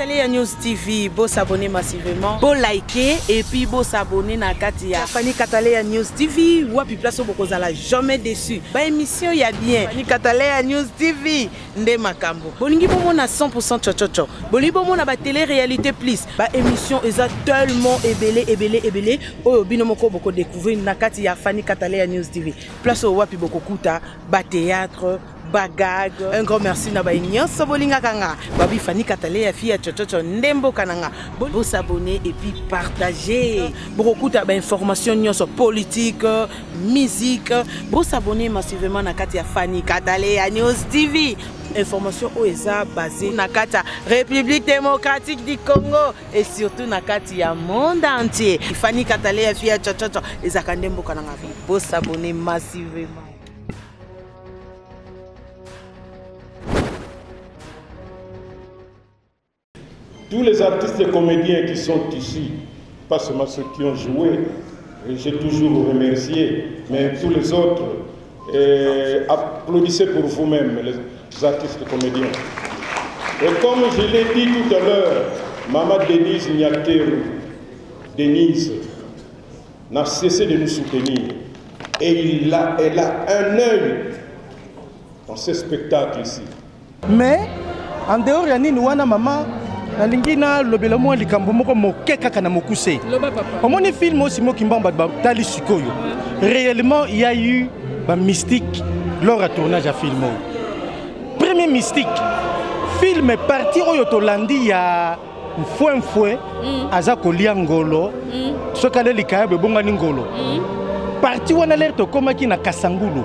Kataleya News TV, vous s'abonner massivement, vous liker et puis vous s'abonner na Katia. Fani Kataleya News TV, wapi place beaucoup zala jamais déçu. Ba émission y a bien. Fani Kataleya News TV, nde makambo. Bolingi bomo na 100% chochocho. Bolingi bomo na ba télé-réalité plus. Ba émission eza tellement ébélé. Oyo bino moko boko découvrir na Katia Fani Kataleya News TV. Place au wapi boko kuta, ba théâtre. Bagag, un grand merci na baignan Sobolinga Kanga, Babi Fani Kataleya Fia Chochocho Ndembo Kananga. Vous s'abonner et puis partager. Beaucoup d'informations sur politique, musique. Vous s'abonner massivement na Katia Fani Kataleya News TV. Information OESA basée na Katia République démocratique du Congo et surtout na Katia monde entier. Fani Kataleya Fia Chochocho Ezakandembo Kananga. Vous s'abonner massivement. Tous les artistes et comédiens qui sont ici, pas seulement ceux qui ont joué, j'ai toujours remercié, mais tous les autres, applaudissez pour vous-même, les artistes et comédiens. Et comme je l'ai dit tout à l'heure, Maman Denise Nyakeru, Denise, n'a cessé de nous soutenir. Et elle a un œil dans ces spectacles ici. Mais, en dehors de Nini, maman, Nalingina lobela mo likambo moko moke kaka na mokuse. Omoni film aussi mo kimbamba tali sikoyo. Réellement il y a eu un mystique lors du tournage à film. Premier mystique. Film est parti au Yotolandi ya fouin aza kolia ngolo. Sokale likaya be bonga ngolo. Parti wana lerto komaki na Kasangulu.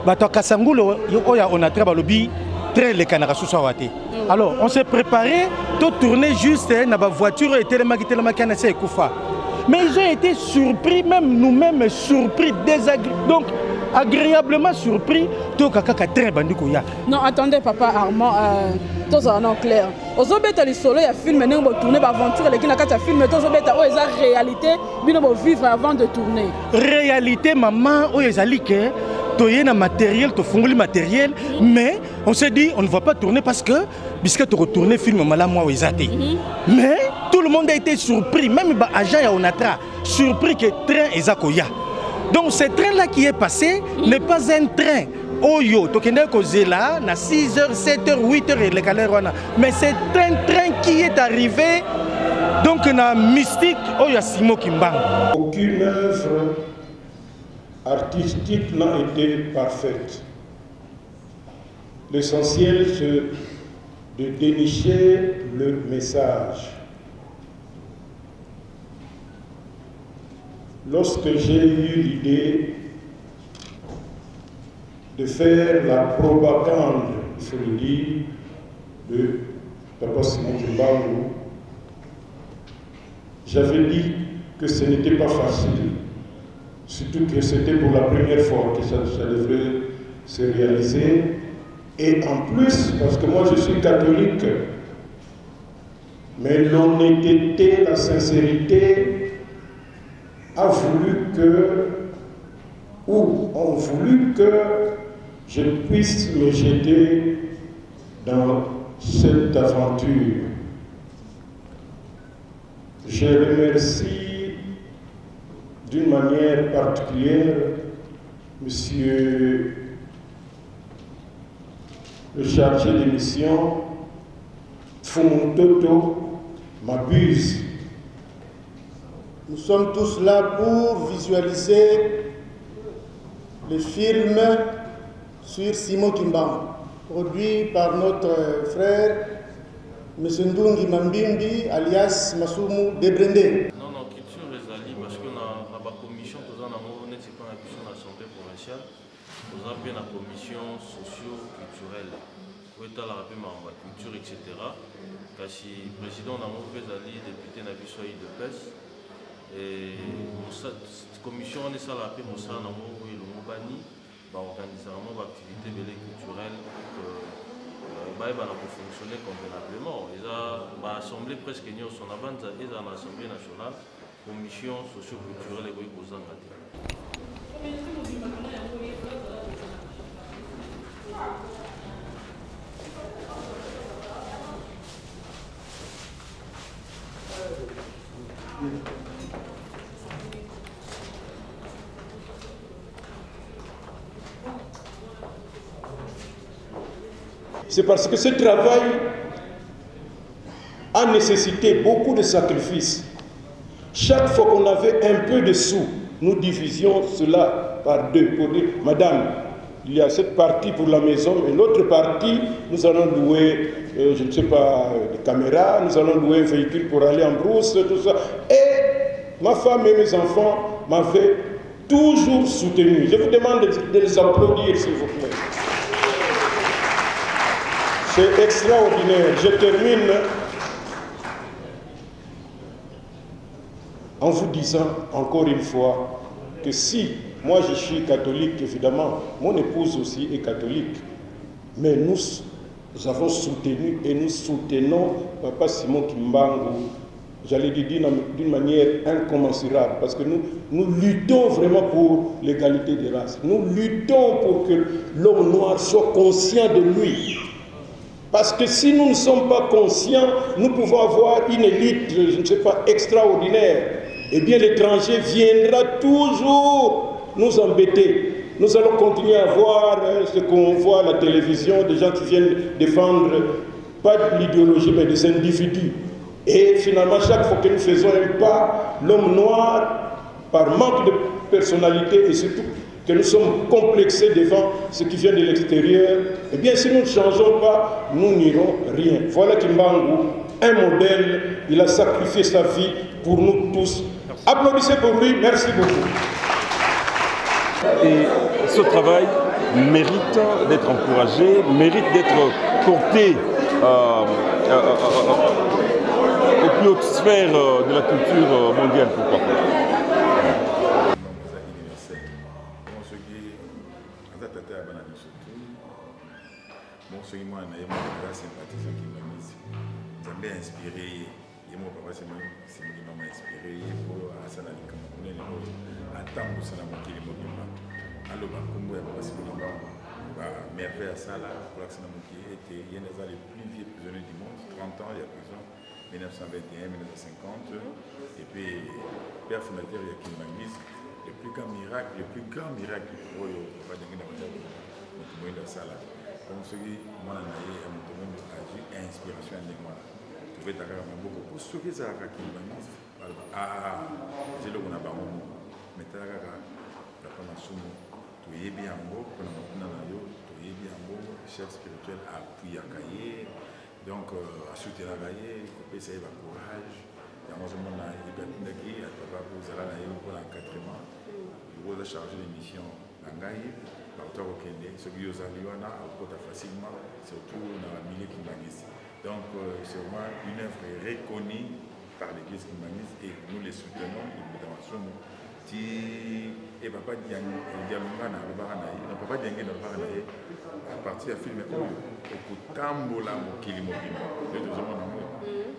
Bato Kasangulu oya on a travaillé lobby très les canards sous wate. Alors, on s'est préparé de tourner juste dans la voiture et tellement Koufa. Mais ils ont été surpris, même nous-mêmes surpris, donc agréablement surpris. Non, attendez, papa Armand, tous en clair. Aux obéta les soleils, il y a film, maintenant on va tourner l'aventure, les gens qui film, tous obéta, ils ont réalité, ils vont vivre avant de tourner. Réalité, maman, ils ont que tu as un matériel, tu as matériel, mais on s'est dit on ne va pas tourner parce que puisque tu retournes le film mais tout le monde a été surpris, même les agents et Onatra, surpris que le train est Zakoya. Donc ce train-là qui est passé n'est pas un train. Oyo, tu es là, na 6h, 7h, 8h et les calères, mais c'est un train qui est arrivé, donc na mystique, Oyo Simo Kimbang. Aucune œuvre artistique n'a été parfaite. L'essentiel, c'est de dénicher le message. Lorsque j'ai eu l'idée de faire la propagande, il faut le dire, de Papa Simon Kimbangu, j'avais dit que ce n'était pas facile. Surtout que c'était pour la première fois que ça devrait se réaliser. Et en plus, parce que moi je suis catholique, mais l'honnêteté, la sincérité a voulu que, ou ont voulu que je puisse me jeter dans cette aventure. Je remercie d'une manière particulière, monsieur le chargé de mission, Fumutoto Mabuse. Nous sommes tous là pour visualiser le film sur Simon Kimbang, produit par notre frère, M. Ndungi Mambimbi, alias Masumu Debrende. Nous avons bien la commission socio-culturelle, où est la culture, etc. Car si le président a fait député n'a vu soyez de PES, et cette commission on est ça la paix, Moussa n'a pas le Moubani, organiser l'activité culturelle pour fonctionner convenablement. Ils ont assemblé presque son avance et dans l'Assemblée nationale, commission socio-culturelle et aux C'est parce que ce travail a nécessité beaucoup de sacrifices. Chaque fois qu'on avait un peu de sous, nous divisions cela par deux pour dire, Madame, il y a cette partie pour la maison, et l'autre partie, nous allons louer, je ne sais pas, des caméras, nous allons louer un véhicule pour aller en brousse, tout ça. Et ma femme et mes enfants m'avaient toujours soutenu. Je vous demande de les applaudir, s'il vous plaît. C'est extraordinaire. Je termine en vous disant encore une fois que si moi je suis catholique, évidemment, mon épouse aussi est catholique, mais nous avons soutenu et nous soutenons Papa Simon Kimbangu, j'allais dire d'une manière incommensurable, parce que nous luttons vraiment pour l'égalité des races. Nous luttons pour que l'homme noir soit conscient de lui. Parce que si nous ne sommes pas conscients, nous pouvons avoir une élite, je ne sais pas, extraordinaire. Eh bien, l'étranger viendra toujours nous embêter. Nous allons continuer à voir ce qu'on voit à la télévision, des gens qui viennent défendre, pas de l'idéologie, mais des individus. Et finalement, chaque fois que nous faisons un pas, l'homme noir, par manque de personnalité et surtout que nous sommes complexés devant ce qui vient de l'extérieur, eh bien, si nous ne changeons pas, nous n'irons rien. Voilà Kimbangu, un modèle, il a sacrifié sa vie pour nous tous. Applaudissez pour lui, merci beaucoup. Et ce travail mérite d'être encouragé, mérite d'être porté aux plus hautes sphères de la culture mondiale, pourquoi pas. Soki mwana na ye moko sympathisant Kimbanguiste Nzambe inspiré ye moko papa Simon mama inspiré ye po asala likambo monene oyo atambusana mokili mobimba aloba nkombo ya papa Simon ba merveille asala kolakisana mokili ete ye naza le plus vieux prisonnier du monde, 30 ans il y a prison 1921-1950 et puis père fondateur ya Kimbanguiste, le plus grand miracle oyo papa dengi na banda moto moyenda asala. Donc, ce qui m'a inspiration de moi. Je vais t'avoir un beaucoup pour ce qui est à Kimbanguiste. Ah, j'ai le bon abandon. Mais t'as la papa Masumo, tu es bien beau, pour la main, tu es bien beau, chef spirituel à Puyakaye. Donc, à soutenir la gaille, couper ça, il va courage. Il y a un moment là, il y a une qui a pas pour ça là, il pour l'encadrement. Il va charger les missions en gaille. Ce qui est facilement, surtout dans la milieu Kimbanguiste. Donc, c'est vraiment une œuvre reconnue par l'église Kimbanguiste et nous les soutenons, évidemment. Et papa Dialungana, papa Diangé, à partir du film, Okutambola Mokili Mobimba.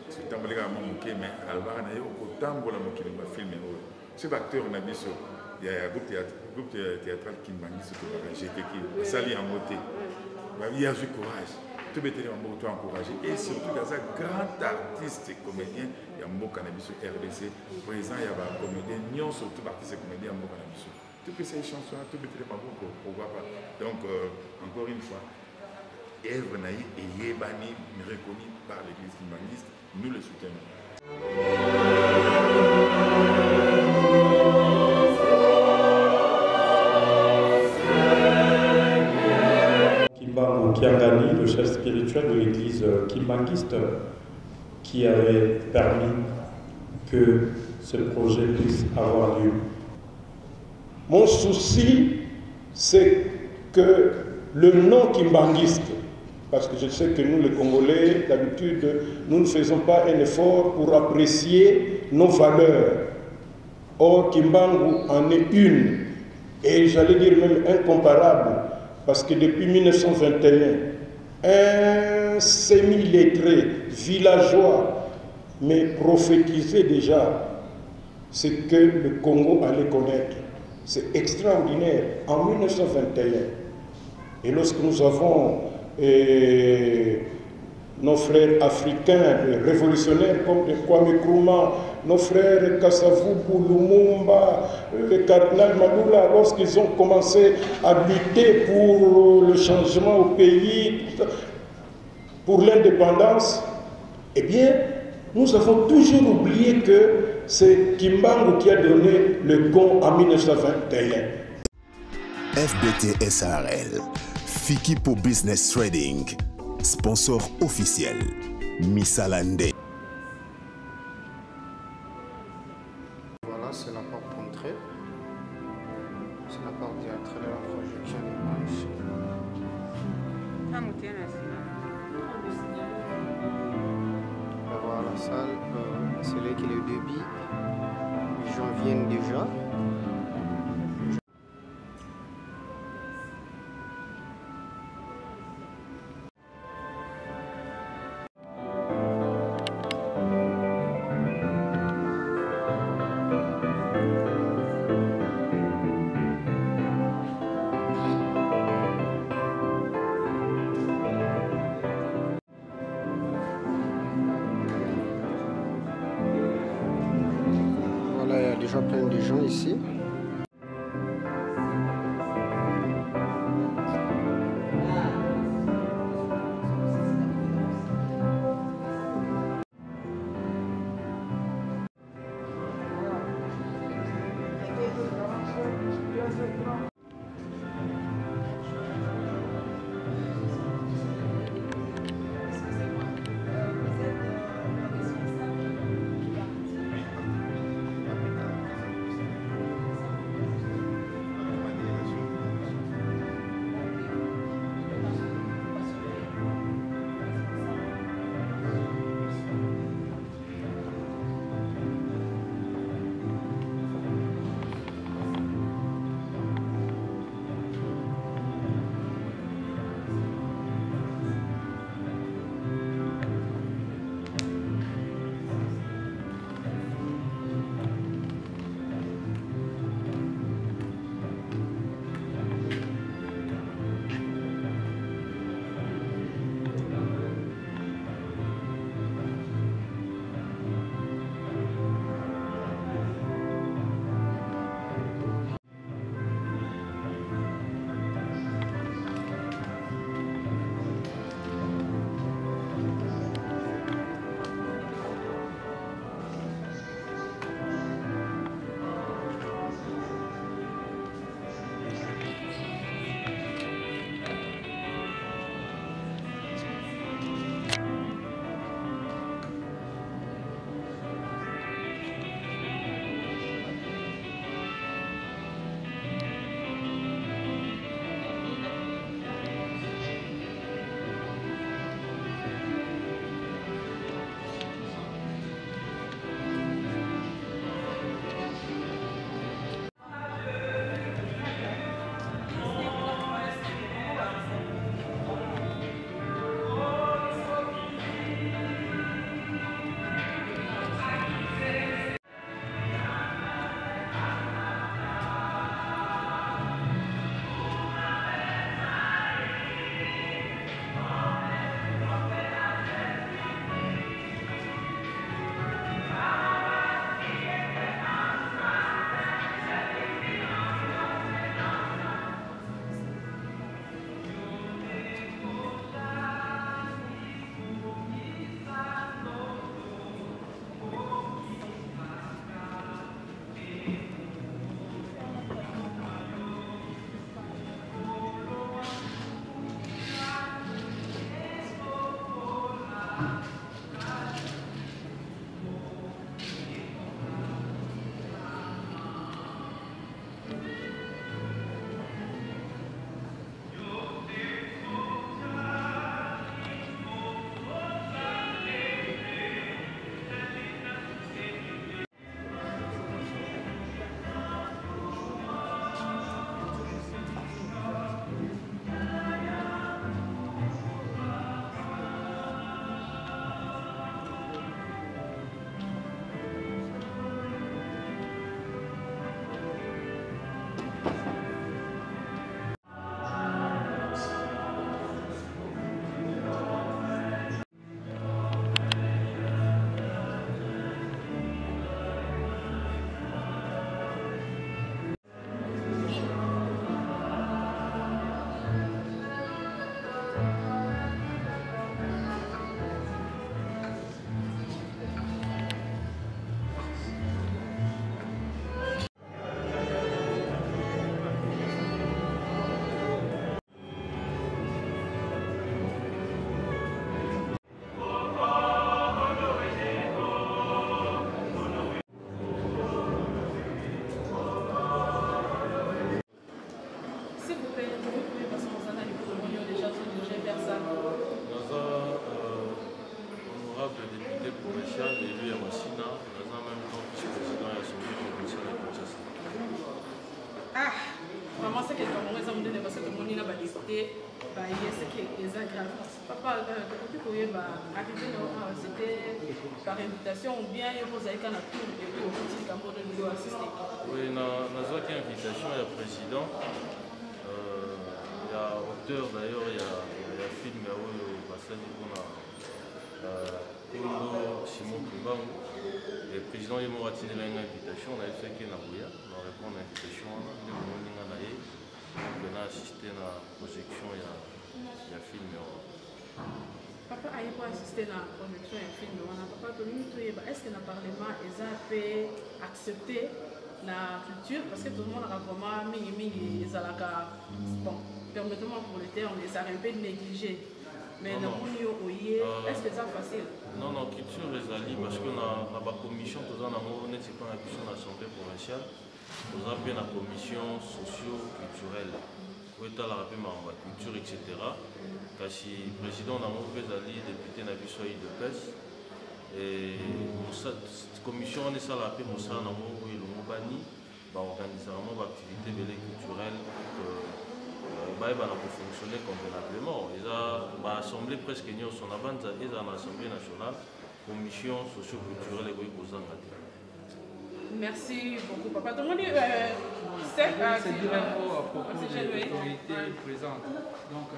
C'est un peu mais Albarana, Okutambola Mokili Mobimba film. Ce acteur, on a dit ça. Il y a un groupe théâtral Kimbanguiste qui va GTK, Sali en beauté. Il y a du courage. Tout le monde est encouragé. Et surtout, il y a un grand artiste et comédien, il y a un mot cannabis RDC. Présent, il y a un comédien, non surtout artiste et comédien, un mot cannabis. Tout ces chansons, tout le monde pour voir pas. Donc, encore une fois, Ève Naï et Yébani, reconnus par l'église Kimbanguiste, nous le soutenons. Kiangani, le chef spirituel de l'église Kimbanguiste, qui avait permis que ce projet puisse avoir lieu. Mon souci, c'est que le nom Kimbanguiste, parce que je sais que nous les Congolais, d'habitude, nous ne faisons pas un effort pour apprécier nos valeurs. Or, Kimbangu en est une, et j'allais dire même incomparable. Parce que depuis 1921, un semi-lettré, villageois, mais prophétisait déjà ce que le Congo allait connaître. C'est extraordinaire. En 1921, et lorsque nous avons nos frères africains, les révolutionnaires comme Kwame Nkrumah, nos frères Kassavou, Lumumba, le cardinal Malula, lorsqu'ils ont commencé à lutter pour le changement au pays, pour l'indépendance, eh bien, nous avons toujours oublié que c'est Kimbangu qui a donné le gon en 1921. FBT SARL, Fikipo Business Trading, sponsor officiel, Missalande. Voilà, c'est la porte d'entrée. C'est la porte d'entrée de la projection d'image. Voilà la salle, c'est là qu'il est le débit. Les gens viennent déjà. Voilà, il y a déjà plein de gens ici. pensez que le Cameroun est en train de passer tout le monde a député, ce qui est grave. Papa, depuis que c'était par invitation ou bien vous avez qu'un tour et puis au petit Cameroun de nous assister. Oui, dans une invitation, il y a le président, il y a auteur d'ailleurs, il y a film, il y a Simon Kimbang, le président est mort à une invitation, on a fait qu'il y a on répond à l'invitation, on a assisté à la projection, il y a film. Papa a assisté à la projection et film, papa, est-ce que le Parlement peut accepter la culture? Parce que tout le monde a vraiment mis bon, permettez-moi pour le terme, ça a un peu négligé. Mais est-ce que c'est facile? Non, non, culture est allée parce que dans la commission, nous avons une commission de l'Assemblée provinciale, nous avons une commission socio-culturelle, où est la culture, etc. Parce que le président a allé député de PES, et cette commission est la paix, nous avons organisé une activité culturelle. Va fonctionner convenablement. L'Assemblée presque son avance et l'Assemblée nationale, commission socio-culturelle et merci beaucoup, papa. C'est dire un mot à propos des autorités présentes. Donc,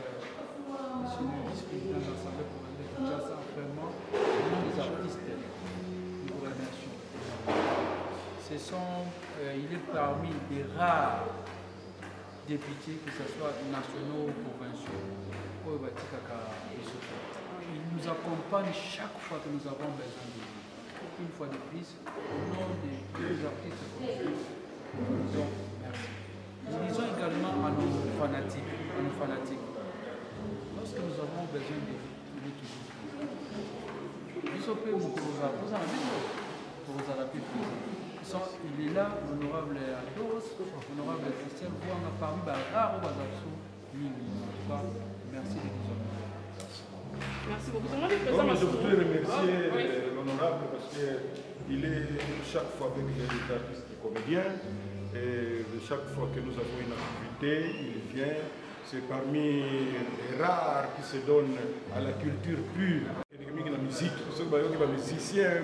monsieur le vice-président de l'Assemblée provinciale de Kinshasa, vraiment, des artistes, nous vous remercions. Il est parmi des rares députés, que ce soit nationaux ou provinciaux, il nous accompagne chaque fois que nous avons besoin de lui. Une fois de plus, au nom des deux artistes, donc merci. Nous disons également à nos fanatiques, lorsque nous avons besoin de lui, il est toujours il est là, l'honorable Ados, l'honorable Christian, vous en a parmi rare merci de nous avoir. Merci beaucoup. Je voudrais remercier l'honorable parce qu'il est chaque fois avec les artistes et comédiens, et chaque fois que nous avons une activité, il vient. C'est parmi les rares qui se donnent à la culture pure. La musique, les musiciens,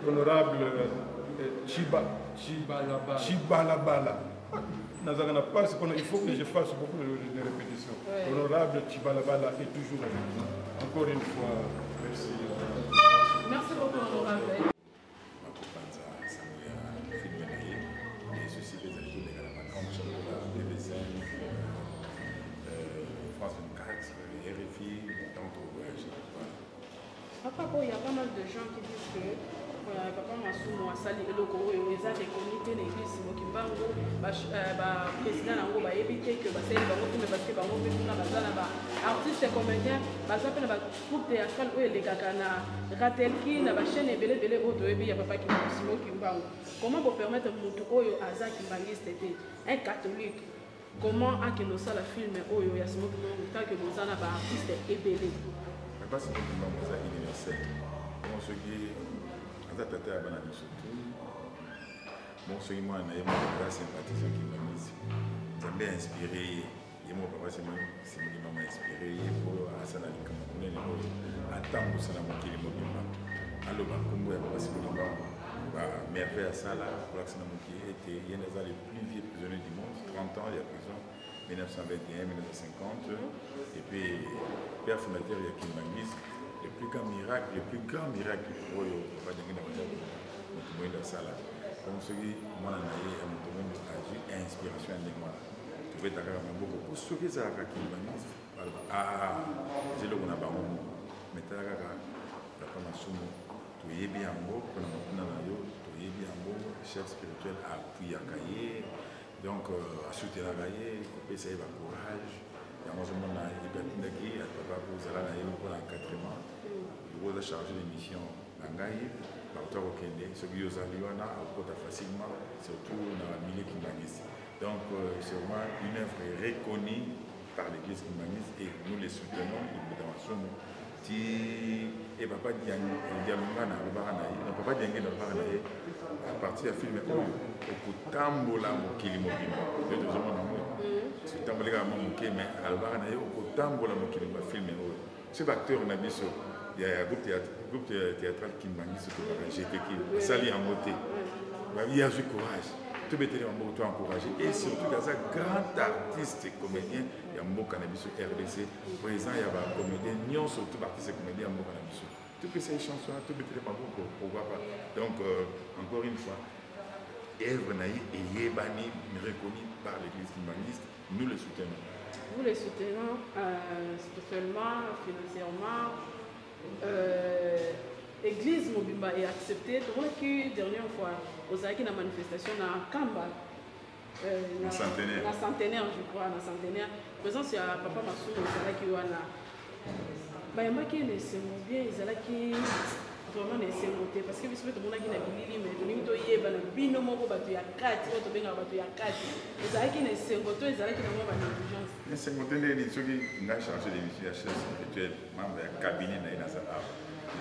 l'honorable Chibalabala. Il faut que je fasse beaucoup de répétitions. L'honorable Chibalabala est toujours avec nous. Encore une fois, merci. Merci beaucoup, l'honorable. France 24, RFI, tant au voyage. Papa, il y a pas mal de gens qui disent que Papa Massou Mouassali et le Koro, ils ont des comités d'église, Mokimbango, président Nango, éviter que parce que artistes et comédiens, groupe théâtral où les Kakana, Ratelki, la chaîne et Belé Belé, il y a Papa Kimbango. Comment vous permettre Moutou Aza Kimbangiste, un catholique? Comment a-t-il ça la film Oyo Yasimo tant que nous en avons artiste et belé? Mais pas seulement que nous avons universel. Bon, ce qui est à tâter à Banani surtout, bon, ce qui moi on a eu mon sympathisant qui m'a mis. J'aime bien inspiré. Et mon papa c'est moi qui m'a inspiré pour Hassan Ali Kamoune à temps où ça n'a pas été mobile. Alors Bakumbo et papa c'est moi merveille à ça là, pour l'accident qui était il y a les plus vieux prisonniers du monde, 30 ans il y a prison, 1921, 1950, et puis père fondateur il y a Kimbangis, le plus grand miracle pour eux, pas de dans ça là. Comme celui moi on a eu un domaine d'inspiration de moi. Tu veux t'agarrer beaucoup pour ceux qui ont Kimbangis, c'est là qu'on a pas mon, mais t'as pas ma soume. Tu es bien beau, chef spirituel à appuyer à Kaye, donc à soutenir à Kaye, couper ça va courage. Il y a un moment à Ibertinaki, à Papa Bouzala, pour l'encadrement. Il va charger des missions à Ngaï, par toi au Kende, ce qui est aux Aliona, à Kota facilement, surtout dans la milieu Kimbanguiste. Donc c'est vraiment une œuvre reconnue par l'église Kimbanguiste et nous les soutenons, évidemment. et papa Dialungana, papa Diangé, à partir du film, au Tambola, Mokili Mobima, de deux hommes, c'est Tambola Moké, mais Albana, au Tambola Mokili, film. Ce acteur, on a mis sur. Il y a un groupe théâtral qui m'a dit ce que j'ai fait, qui s'allie en beauté. Il y a du courage. Tout le monde est encouragé. Et surtout, il y a un grand artiste comédien, il y a un mot cannabis sur RDC. Présent, il y a un comédien, non, surtout artiste comédien, un mot cannabis. Tout ces chansons, tout le monde pour voir pas. Donc, encore une fois, Èvre Naï et Yébani, reconnus par l'église kimbanguiste, nous le soutenons. Nous les soutenons spécialement, financièrement. Église Mobimba est acceptée. Donc, la dernière fois, aux a une manifestation à Kamba. Un centenaire. Un centenaire, je crois, un centenaire. Présent, c'est à Papa Massou, qui est là. Il y a qui est bien, ils sont vraiment nécessaire parce que vous savez que bilili mais nous to yeba na bino moko bato ya kati to benga bato ya kati ezalaki na sengoto ezalaki na mwa ba négligence mais sengoto ndeni soki nga chargé de mission ya chef spirituel membre ya cabinet na ina za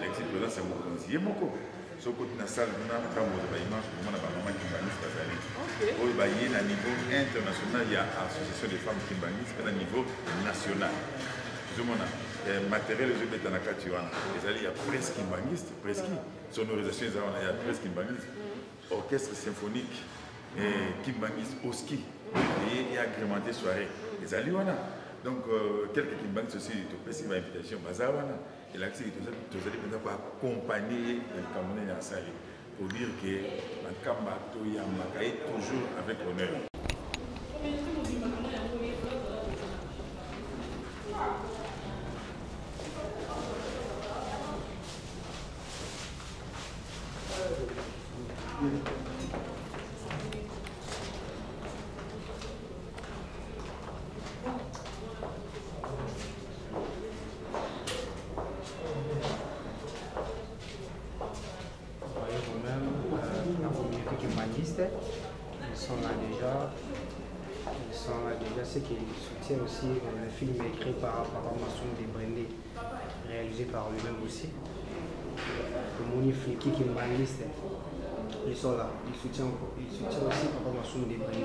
l'ex-président c'est mon conseiller moko soko na salle na kambo ba image pour na ba maman kimbanisi bazali oyo ba yé na niveau international ya association des femmes kimbanisi na niveau national zomona matériel de Betanakati, il y a presque kimbanguiste, presque sonorisation, il y a presque kimbanguiste, orchestre symphonique, kimbanguiste au ski, et agrémenté soirée. Donc, quelques kimbanguistes aussi, tu peux essayer l'invitation, et là, tu as accompagner le Camerounais à Sali pour dire que le Cameroun est toujours avec l'honneur. Ceux qui soutiennent aussi le film écrit par Papa Massou Debrendé, réalisé par lui-même aussi. Le Moni Friki qui m'analise, ils sont là, ils soutiennent aussi Papa Massou Debrendé.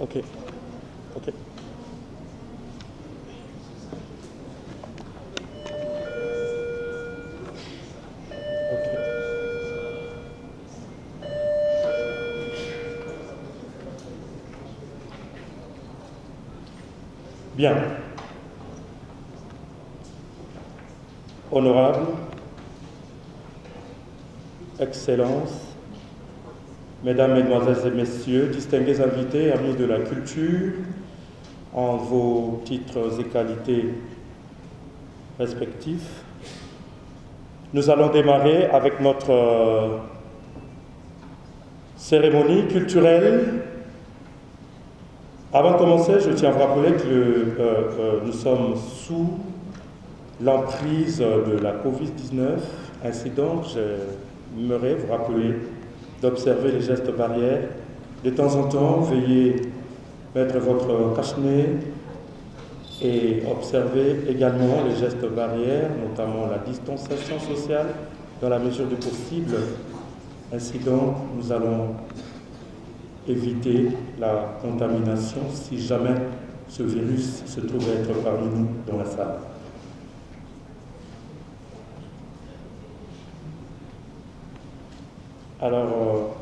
Ok. Ok. Bien. Honorable, Excellences, Mesdames, Mesdemoiselles et Messieurs, distingués invités, amis de la culture, en vos titres et qualités respectifs, nous allons démarrer avec notre cérémonie culturelle. Avant de commencer, je tiens à vous rappeler que nous sommes sous l'emprise de la Covid-19. Ainsi donc, j'aimerais vous rappeler d'observer les gestes barrières. De temps en temps, veuillez mettre votre cache-nez et observer également les gestes barrières, notamment la distanciation sociale dans la mesure du possible. Ainsi donc, nous allons éviter la contamination si jamais ce virus se trouve être parmi nous dans la salle. Alors,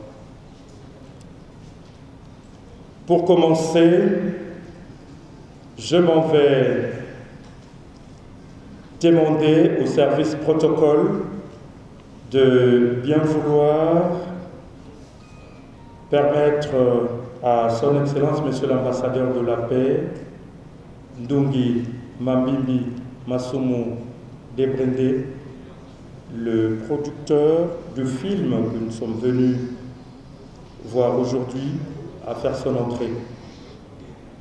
pour commencer, je m'en vais demander au service protocole de bien vouloir permettre à son Excellence, Monsieur l'ambassadeur de la paix, Ndungi Mambimbi Masumu Debrende, le producteur du film que nous sommes venus voir aujourd'hui, à faire son entrée.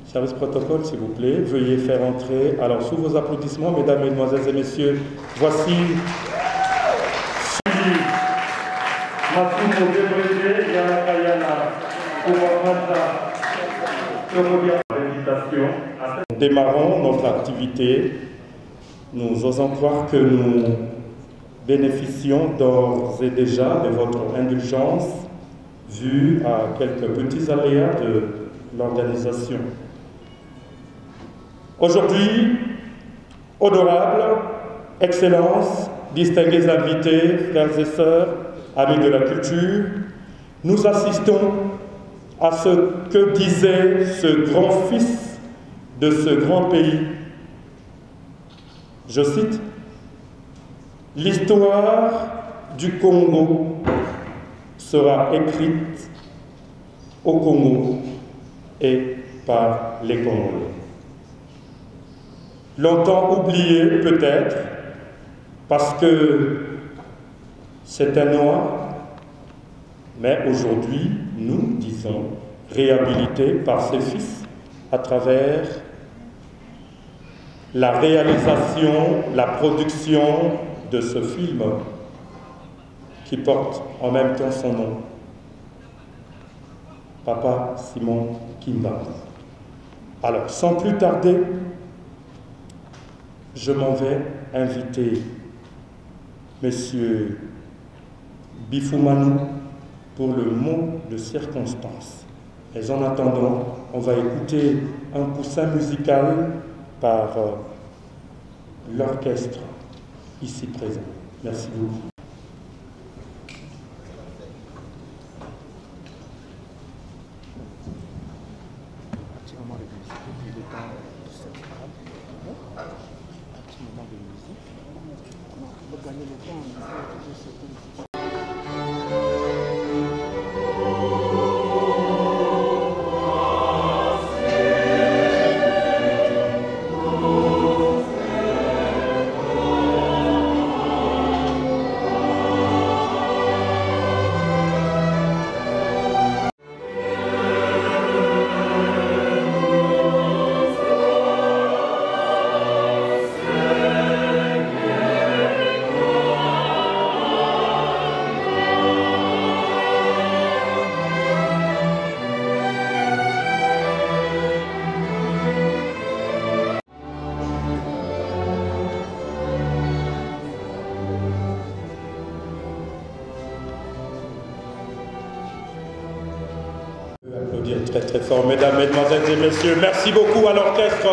Service protocole, s'il vous plaît, veuillez faire entrer. Alors, sous vos applaudissements, mesdames, mesdemoiselles et messieurs, voici Masumu Debrende, Yana Kayana, Nous démarrons notre activité. Nous osons croire que nous bénéficions d'ores et déjà de votre indulgence vu à quelques petits aléas de l'organisation. Aujourd'hui, honorables, excellences, distingués invités, frères et sœurs, amis de la culture, nous assistons à ce que disait ce grand fils de ce grand pays. Je cite, « L'histoire du Congo sera écrite au Congo et par les Congolais. » Longtemps oublié peut-être, parce que c'est un noir, mais aujourd'hui, nous disons réhabilité par ses fils à travers la réalisation, la production de ce film qui porte en même temps son nom, Papa Simon Kimba. Alors, sans plus tarder, je m'en vais inviter Monsieur Bifumanu pour le mot de circonstance. Mais en attendant, on va écouter un coussin musical par l'orchestre ici présent. Merci beaucoup. Très fort, mesdames, mesdemoiselles et messieurs. Merci beaucoup à l'orchestre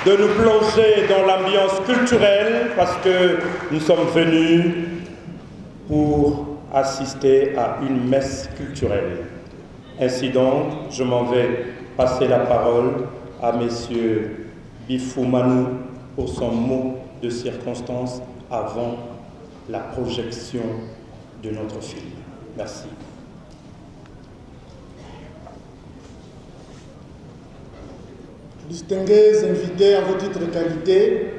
de nous plonger dans l'ambiance culturelle parce que nous sommes venus pour assister à une messe culturelle. Ainsi donc, je m'en vais passer la parole à messieurs Bifumanu pour son mot de circonstance avant la projection de notre film. Merci. Distingués invités en vos titres de qualité,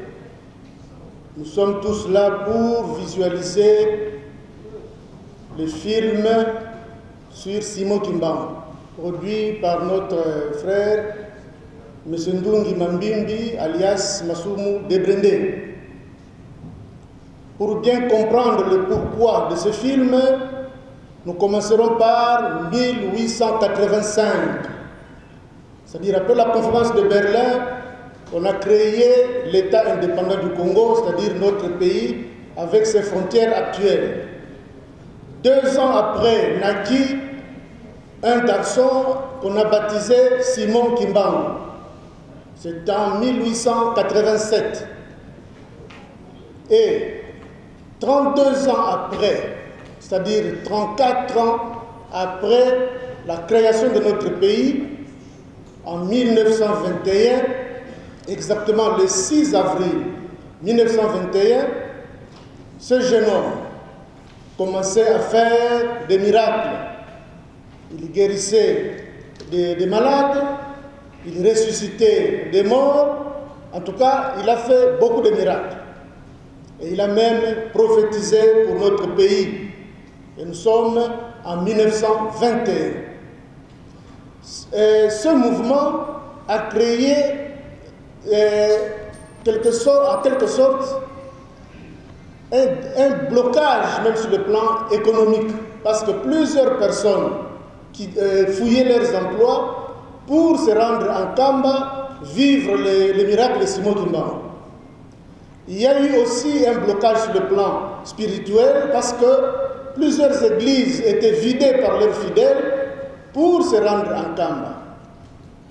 nous sommes tous là pour visualiser le film sur Simon Kimba, produit par notre frère M. Ndungi Mambimbi, alias Masumu Debrende. Pour bien comprendre le pourquoi de ce film, nous commencerons par 1885. C'est-à-dire, après la conférence de Berlin, on a créé l'État indépendant du Congo, c'est-à-dire notre pays, avec ses frontières actuelles. 2 ans après, naquit un garçon qu'on a baptisé Simon Kimbangu. C'est en 1887. Et 32 ans après, c'est-à-dire 34 ans après la création de notre pays, en 1921, exactement le 6 avril 1921, ce jeune homme commençait à faire des miracles. Il guérissait des malades, il ressuscitait des morts. En tout cas, il a fait beaucoup de miracles. Et il a même prophétisé pour notre pays. Et nous sommes en 1921. Et ce mouvement a créé en quelque sorte un blocage même sur le plan économique, parce que plusieurs personnes qui fouillaient leurs emplois pour se rendre en Kamba, vivre les miracles de Simon Kimbangu. Il y a eu aussi un blocage sur le plan spirituel, parce que plusieurs églises étaient vidées par leurs fidèles pour se rendre en Kamba.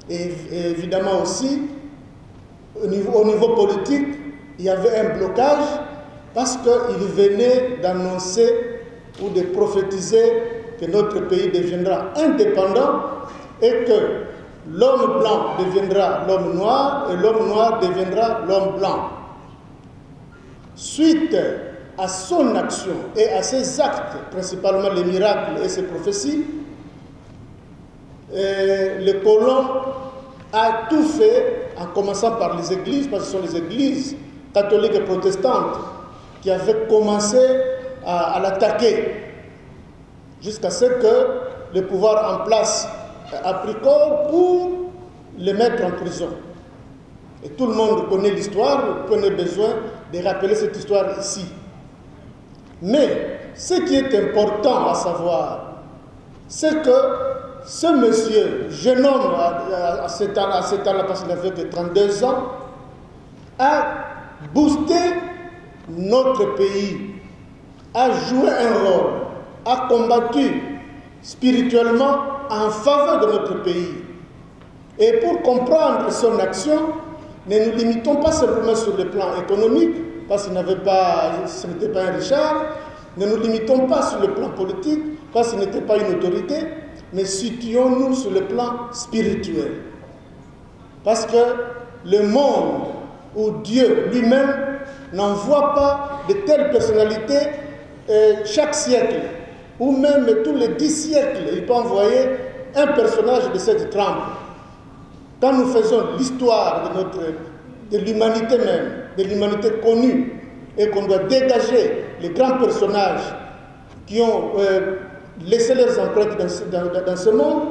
Et évidemment aussi, au niveau politique, il y avait un blocage, parce qu'il venait d'annoncer ou de prophétiser que notre pays deviendra indépendant et que l'homme blanc deviendra l'homme noir et l'homme noir deviendra l'homme blanc. Suite à son action et à ses actes, principalement les miracles et ses prophéties, le colon a tout fait, en commençant par les églises, parce que ce sont les églises catholiques et protestantes qui avaient commencé à l'attaquer, jusqu'à ce que le pouvoir en place a pris corps pour le mettre en prison. Et tout le monde connaît l'histoire, vous n'avez pas besoin de rappeler cette histoire ici. Mais ce qui est important à savoir, c'est que ce monsieur, jeune homme à cet âge-là, parce qu'il avait que 32 ans, a boosté notre pays, a joué un rôle, a combattu spirituellement en faveur de notre pays. Et pour comprendre son action, ne nous limitons pas simplement sur le plan économique, parce qu'il n'avait pas, ce n'était pas un Richard, ne nous limitons pas sur le plan politique, parce qu'il n'était pas une autorité, mais situons-nous sur le plan spirituel. Parce que le monde où Dieu lui-même n'envoie pas de telles personnalités chaque siècle, ou même tous les 10 siècles, il peut envoyer un personnage de cette trempe. Quand nous faisons l'histoire de l'humanité même, de l'humanité connue, et qu'on doit dégager les grands personnages qui ont laissé leurs empreintes dans ce monde,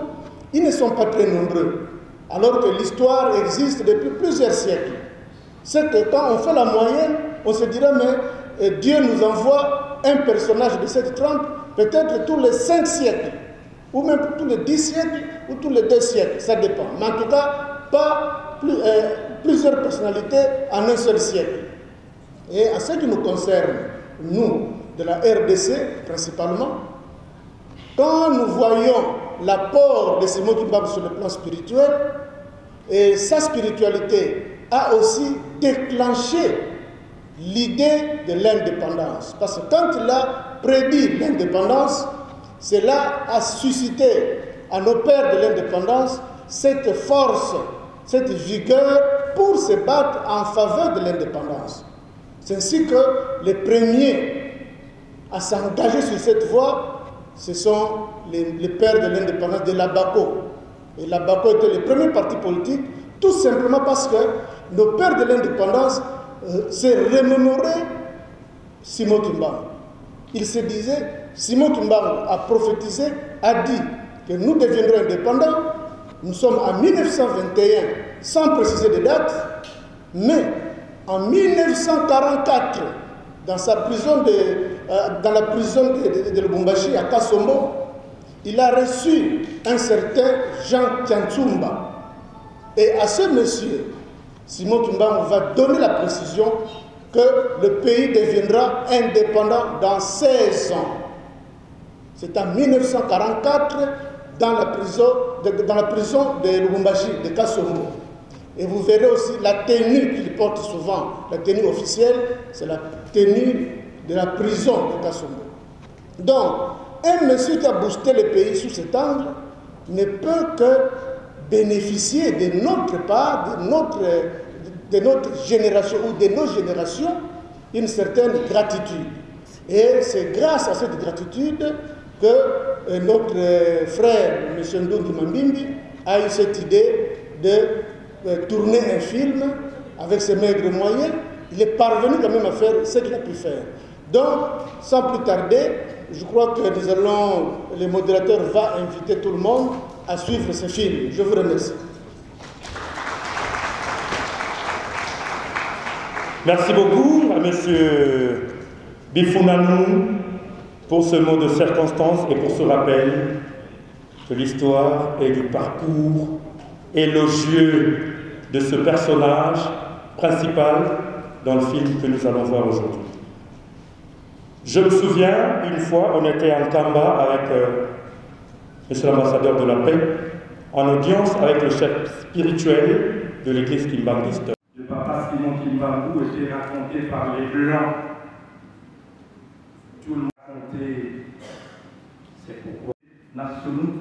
ils ne sont pas très nombreux. Alors que l'histoire existe depuis plusieurs siècles. C'est que quand on fait la moyenne, on se dira, mais Dieu nous envoie un personnage de cette trempe, peut-être tous les 5 siècles, ou même tous les 10 siècles, ou tous les 2 siècles, ça dépend. Mais en tout cas, pas plusieurs personnalités en un seul siècle. Et en ce qui nous concerne, nous, de la RDC principalement, quand nous voyons l'apport de Simon Kimbangu sur le plan spirituel, et sa spiritualité a aussi déclenché l'idée de l'indépendance. Parce que quand il a prédit l'indépendance, cela a suscité à nos pères de l'indépendance cette force, cette vigueur pour se battre en faveur de l'indépendance. C'est ainsi que les premiers à s'engager sur cette voie, ce sont les pères de l'indépendance de l'Abaco. Et l'Abaco était le premier parti politique, tout simplement parce que nos pères de l'indépendance se remémoraient Simon Kimbangu. Ils se disaient, Simon Kimbangu a prophétisé, a dit que nous deviendrons indépendants. Nous sommes en 1921, sans préciser de date, mais en 1944, dans la prison de Lubumbashi, à Kasombo, il a reçu un certain Jean Kiantsumba. Et à ce monsieur, Simon Kimbangu va donner la précision que le pays deviendra indépendant dans 16 ans. C'est en 1944, dans la prison de Lubumbashi, de Kasombo. Et vous verrez aussi la tenue qu'il porte souvent, la tenue officielle, c'est la tenue de la prison de Kasombo. Donc, un monsieur qui a boosté le pays sous cet angle ne peut que bénéficier de notre part, de notre génération ou de nos générations, une certaine gratitude. Et c'est grâce à cette gratitude que notre frère, M. Ndongi Mambimbi, a eu cette idée de tourner un film avec ses maigres moyens. Il est parvenu quand même à faire ce qu'il a pu faire. Donc, sans plus tarder, je crois que le modérateur va inviter tout le monde à suivre ce film. Je vous remercie. Merci beaucoup à M. Bifunanou pour ce mot de circonstance et pour ce rappel de l'histoire et du parcours élogieux de ce personnage principal dans le film que nous allons voir aujourd'hui. Je me souviens, une fois, on était en Kamba avec M. l'ambassadeur de la paix, en audience avec le chef spirituel de l'église kimbangiste. Le papa Simon Kimbangu était raconté par les Blancs. Tout le monde racontait ses propos nationaux,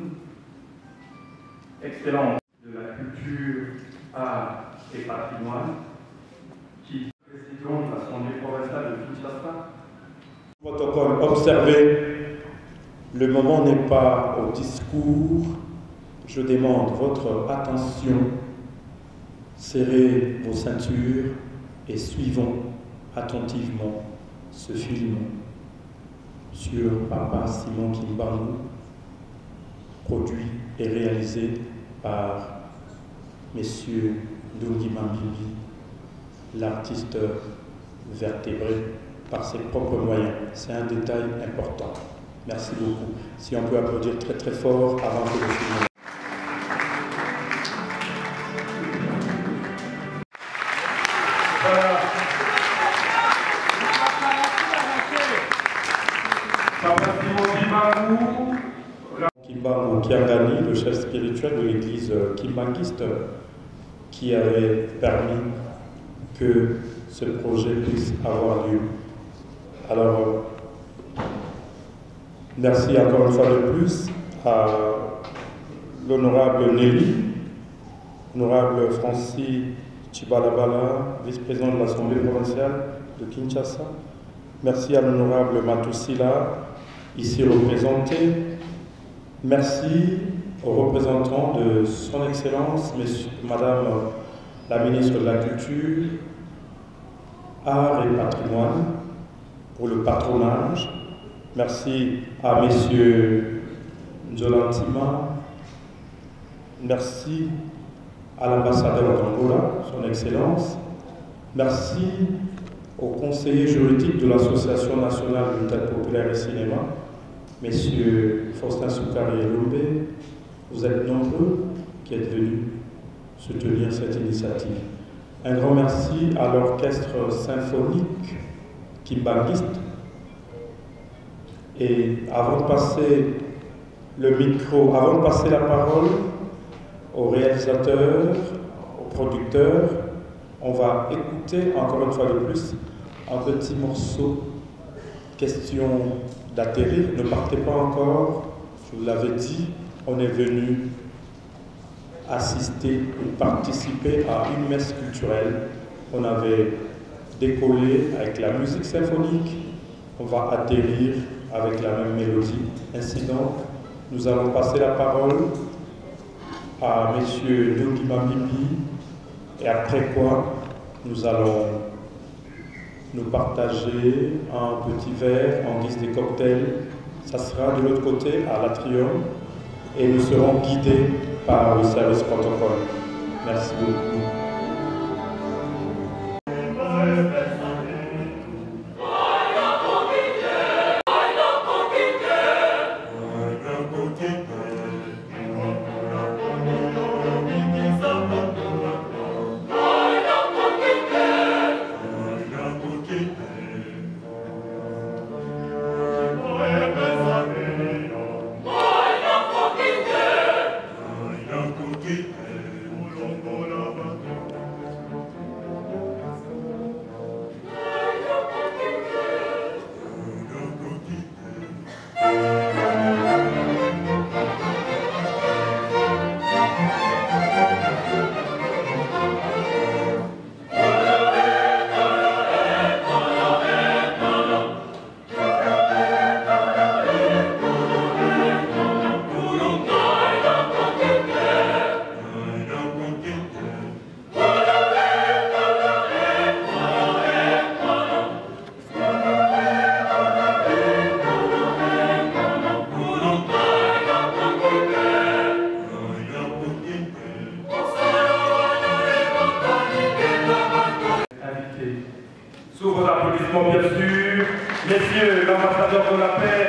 excellents de la culture, art et patrimoine, qui est président de l'Assemblée provinciale de Kinshasa. Protocole observé, le moment n'est pas au discours. Je demande votre attention. Serrez vos ceintures et suivons attentivement ce film sur Papa Simon Kimbangu, produit et réalisé par M. Ndongi Mambimbi, l'artiste vertébré par ses propres moyens. C'est un détail important. Merci beaucoup. Si on peut applaudir très très fort avant que le film... Kimbangu Kiangani, le chef spirituel de l'église kimbangiste, qui avait permis que ce projet puisse avoir lieu. Alors, merci encore une fois de plus à l'honorable Nelly, l'honorable Francis Chibalabala, vice-président de l'Assemblée provinciale de Kinshasa. Merci à l'honorable Matousila, ici représenté. Merci aux représentants de Son Excellence, Madame la ministre de la Culture, Art et Patrimoine, pour le patronage. Merci à Messieurs Nzolantima. Merci à l'ambassadeur d'Angola, Son Excellence. Merci au conseiller juridique de l'Association nationale du théâtre populaire et cinéma, Messieurs Faustin Soukari et Lombe. Vous êtes nombreux qui êtes venus soutenir cette initiative. Un grand merci à l'orchestre symphonique kimbangiste. Et avant de passer le micro, avant de passer la parole aux réalisateurs, aux producteurs, on va écouter encore une fois de plus un petit morceau. Question d'atterrir, ne partez pas encore, je vous l'avais dit, on est venu assister ou participer à une messe culturelle. On avait décollé avec la musique symphonique, on va atterrir avec la même mélodie. Ainsi donc, nous allons passer la parole à M. Ndongi Mambimbi, et après quoi, nous allons nous partager un petit verre en guise de cocktail. Ça sera de l'autre côté, à l'Atrium, et nous serons guidés par le service protocole. Merci beaucoup. applaudissements bien sûr. Messieurs, l'ambassadeur de la paix,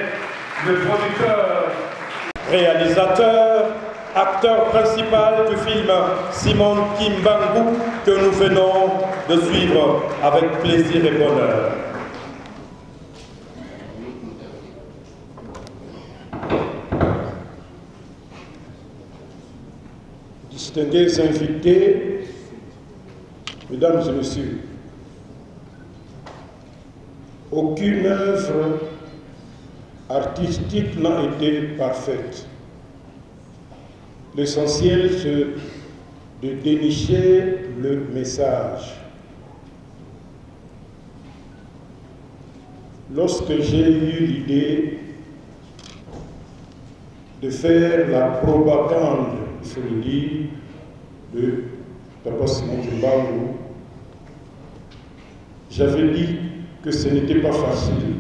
le producteur, réalisateur, acteur principal du film Simon Kimbangu que nous venons de suivre avec plaisir et bonheur. Distingués invités, mesdames et messieurs, aucune œuvre artistique n'a été parfaite. L'essentiel, c'est de dénicher le message. Lorsque j'ai eu l'idée de faire la propagande, il faut le dire, de Papa Simon Kimbangu, j'avais dit que ce n'était pas facile,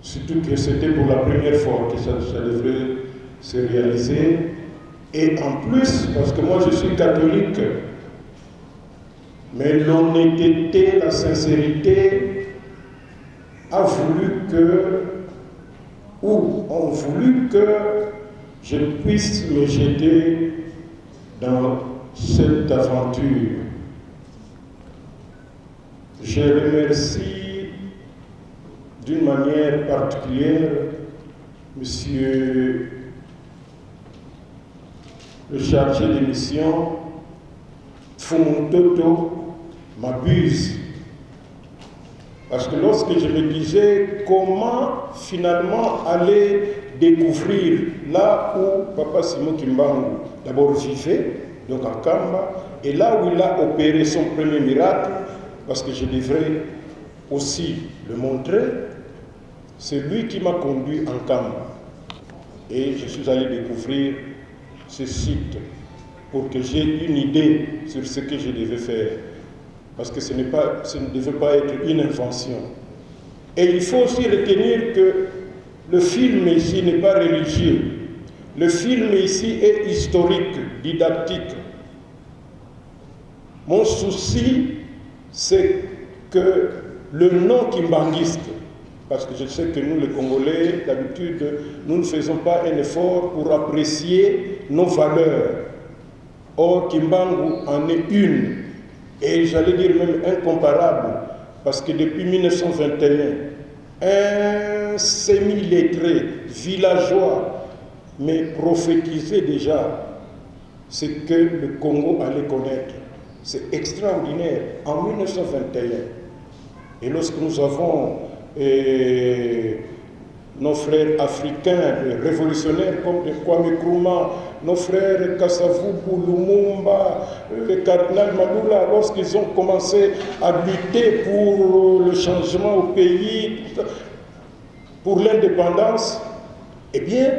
surtout que c'était pour la première fois que ça devrait se réaliser. Et en plus, parce que moi je suis catholique, mais l'honnêteté, la sincérité a voulu que, ou ont voulu que je puisse me jeter dans cette aventure. Je remercie d'une manière particulière Monsieur le chargé de mission, Fumuntoto Mabuse. Parce que lorsque je me disais comment finalement aller découvrir là où Papa Simon Kimbangu d'abord vivait, donc en Kamba, et là où il a opéré son premier miracle, parce que je devrais aussi le montrer, c'est lui qui m'a conduit en Kamba. Et je suis allé découvrir ce site pour que j'ai une idée sur ce que je devais faire. Parce que ce ne devait pas être une invention. Et il faut aussi retenir que le film ici n'est pas religieux. Le film ici est historique, didactique. Mon souci, c'est que le nom kimbanguiste, parce que je sais que nous, les Congolais, d'habitude, nous ne faisons pas un effort pour apprécier nos valeurs. Or, Kimbangu en est une, et j'allais dire même incomparable, parce que depuis 1921, un semi-lettré, villageois, mais prophétisait déjà ce que le Congo allait connaître. C'est extraordinaire. En 1921, et lorsque nous avons nos frères africains, les révolutionnaires comme Kwame Nkrumah, nos frères Kasavubu, Lumumba, le cardinal Malula, lorsqu'ils ont commencé à lutter pour le changement au pays, pour l'indépendance, eh bien,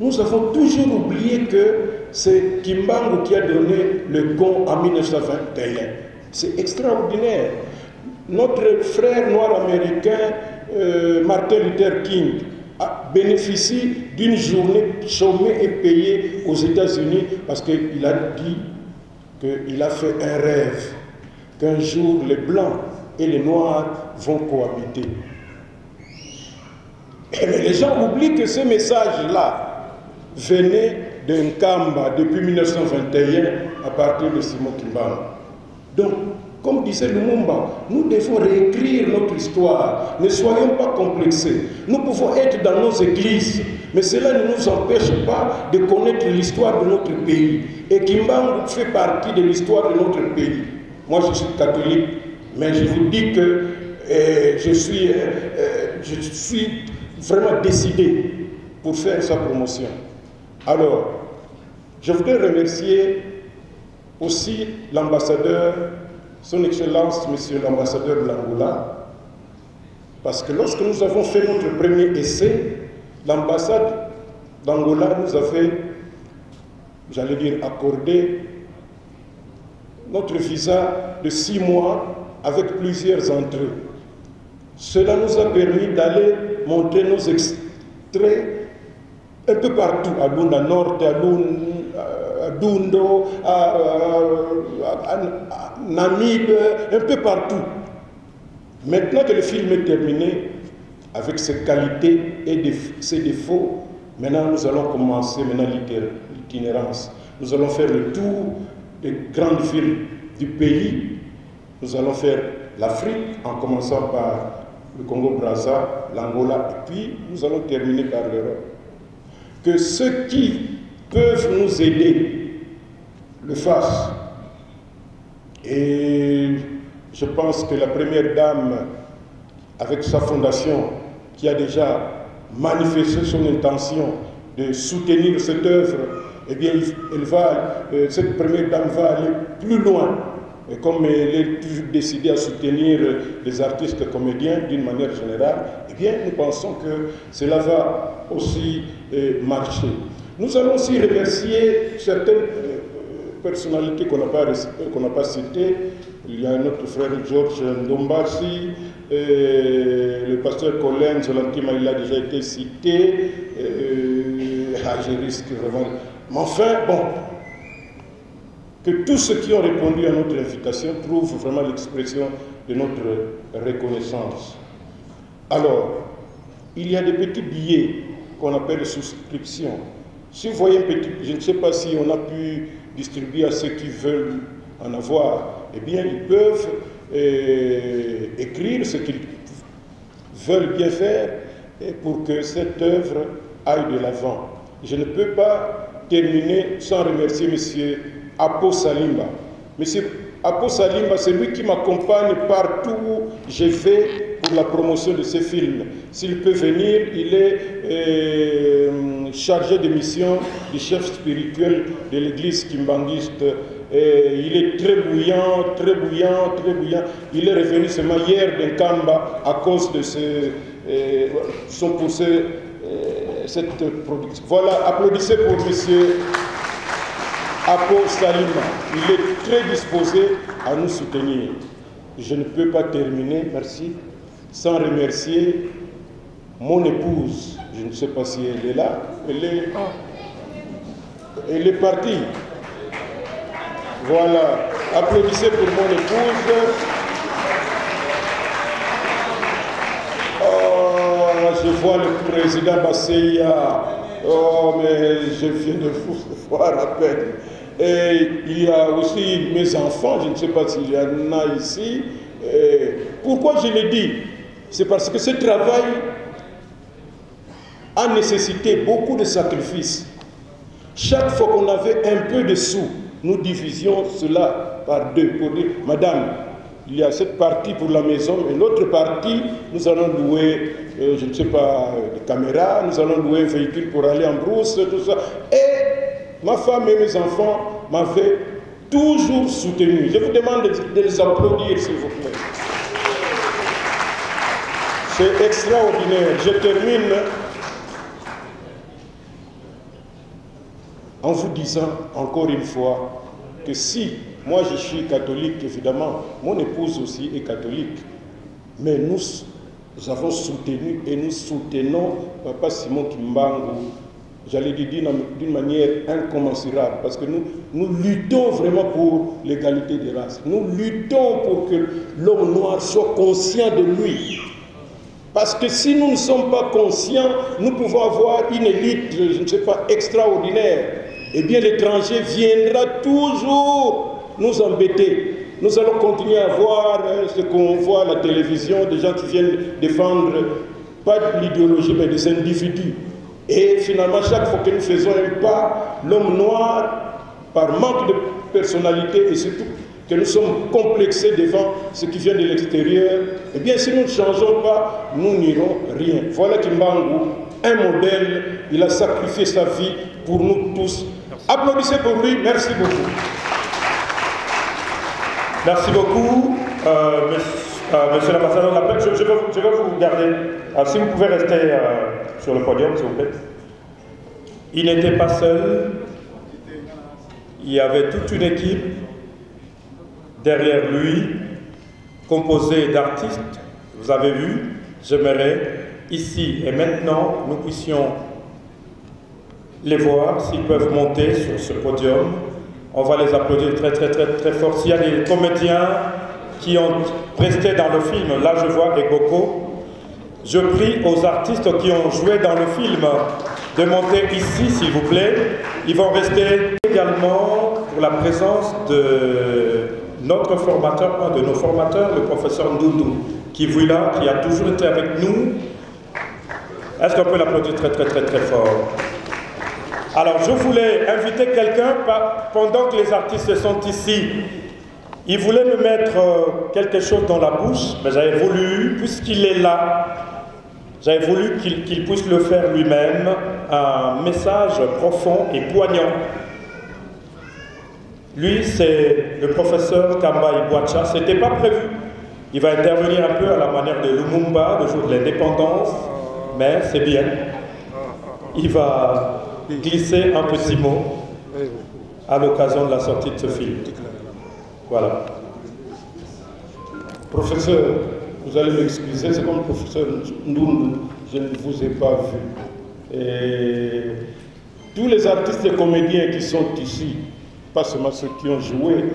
nous avons toujours oublié que c'est Kimbangu qui a donné le Gong en 1921. C'est extraordinaire. Notre frère noir américain, Martin Luther King, bénéficie d'une journée chômée et payée aux États-Unis parce qu'il a dit qu'il a fait un rêve, qu'un jour les Blancs et les Noirs vont cohabiter. Mais les gens oublient que ce message-là venait d'un Kamba depuis 1921 à partir de Simon Kimbangu. Donc, comme disait Lumumba, nous devons réécrire notre histoire. Ne soyons pas complexés. Nous pouvons être dans nos églises, mais cela ne nous empêche pas de connaître l'histoire de notre pays. Et Kimbangu fait partie de l'histoire de notre pays. Moi, je suis catholique, mais je vous dis que je suis vraiment décidé pour faire sa promotion. Alors, je voudrais remercier aussi l'ambassadeur, son Excellence, Monsieur l'ambassadeur de l'Angola, parce que lorsque nous avons fait notre premier essai, l'ambassade d'Angola nous avait, j'allais dire, accordé notre visa de 6 mois avec plusieurs entrées. Cela nous a permis d'aller montrer nos extraits un peu partout, à Lunda Nord, à Dundo, à Namibe, un peu partout. Maintenant que le film est terminé, avec ses qualités et ses défauts, maintenant nous allons commencer l'itinérance. Nous allons faire le tour des grandes villes du pays. Nous allons faire l'Afrique en commençant par le Congo-Brazza, l'Angola, et puis nous allons terminer par l'Europe. Que ceux qui peuvent nous aider le fassent. Et je pense que la première dame, avec sa fondation, qui a déjà manifesté son intention de soutenir cette œuvre, eh bien, cette première dame va aller plus loin. Et comme elle est toujours décidée à soutenir les artistes comédiens d'une manière générale, eh bien, nous pensons que cela va aussi marcher. Nous allons aussi remercier certaines personnalités qu'on n'a pas citées. Il y a notre frère Georges Ndombasi, le pasteur Colin Zolantima, il a déjà été cité. Je risque vraiment. Mais enfin, bon, que tous ceux qui ont répondu à notre invitation trouvent vraiment l'expression de notre reconnaissance. Alors, il y a des petits billets qu'on appelle souscription. Si vous voyez un petit, je ne sais pas si on a pu distribuer à ceux qui veulent en avoir, eh bien, ils peuvent écrire ce qu'ils veulent bien faire pour que cette œuvre aille de l'avant. Je ne peux pas terminer sans remercier M. Apo Salimba. M. Apo Salimba, c'est lui qui m'accompagne partout où je vais pour la promotion de ces films. S'il peut venir, il est chargé de mission du chef spirituel de l'église kimbanguiste. Il est très bouillant, très bouillant, très bouillant. Il est revenu seulement hier d'Nkamba à cause de son poussé, cette production. Voilà, applaudissez pour monsieur Apo Salima. Il est très disposé à nous soutenir. Je ne peux pas terminer, merci, sans remercier mon épouse. Je ne sais pas si elle est là. Elle est partie. Voilà. Applaudissez pour mon épouse. Oh, je vois le président Basseya. Oh, mais je viens de vous voir à peine. Et il y a aussi mes enfants, je ne sais pas s'il y en a ici. Et pourquoi je le dis? C'est parce que ce travail a nécessité beaucoup de sacrifices. Chaque fois qu'on avait un peu de sous, nous divisions cela par deux pour dire, madame, il y a cette partie pour la maison et l'autre partie, nous allons louer, je ne sais pas, des caméras, nous allons louer un véhicule pour aller en brousse, tout ça. Et ma femme et mes enfants m'avaient toujours soutenu. Je vous demande de les applaudir, s'il vous plaît. C'est extraordinaire. Je termine en vous disant encore une fois que si moi je suis catholique, évidemment, mon épouse aussi est catholique, mais nous avons soutenu et nous soutenons Papa Simon Kimbangu, j'allais dire d'une manière incommensurable, parce que nous luttons vraiment pour l'égalité des races. Nous luttons pour que l'homme noir soit conscient de lui. Parce que si nous ne sommes pas conscients, nous pouvons avoir une élite, je ne sais pas, extraordinaire. Eh bien, l'étranger viendra toujours nous embêter. Nous allons continuer à voir ce qu'on voit à la télévision, des gens qui viennent défendre, pas de l'idéologie, mais des individus. Et finalement, chaque fois que nous faisons un pas, l'homme noir, par manque de personnalité et surtout que nous sommes complexés devant ce qui vient de l'extérieur, eh bien, si nous ne changeons pas, nous n'irons rien. Voilà Kimbangu, un modèle, il a sacrifié sa vie pour nous tous. Applaudissez pour lui, merci beaucoup. Merci beaucoup, monsieur l'ambassadeur. Je vais vous garder. Alors, si vous pouvez rester sur le podium, s'il vous plaît. Il n'était pas seul. Il y avait toute une équipe derrière lui, composée d'artistes. Vous avez vu, j'aimerais ici et maintenant, nous puissions les voir, s'ils peuvent monter sur ce podium. On va les applaudir très fort. S'il y a des comédiens qui ont prestés dans le film. Là, je vois Ekoko. Je prie aux artistes qui ont joué dans le film de monter ici, s'il vous plaît. Ils vont rester également pour la présence de notre formateur, un de nos formateurs, le professeur Ndoundou, qui est là, qui a toujours été avec nous. Est-ce qu'on peut l'applaudir très fort? Alors, je voulais inviter quelqu'un, pendant que les artistes sont ici, il voulait me mettre quelque chose dans la bouche, mais j'avais voulu, puisqu'il est là, j'avais voulu qu'il puisse le faire lui-même, un message profond et poignant. Lui, c'est le professeur Kamba Ibwacha, ce n'était pas prévu. Il va intervenir un peu à la manière de Lumumba, le jour de l'indépendance, mais c'est bien. Il va glisser un petit mot à l'occasion de la sortie de ce film. Voilà. Professeur, vous allez m'excuser, c'est comme le professeur Ndoundou, je ne vous ai pas vu. Et tous les artistes et comédiens qui sont ici, pas seulement ceux qui ont joué,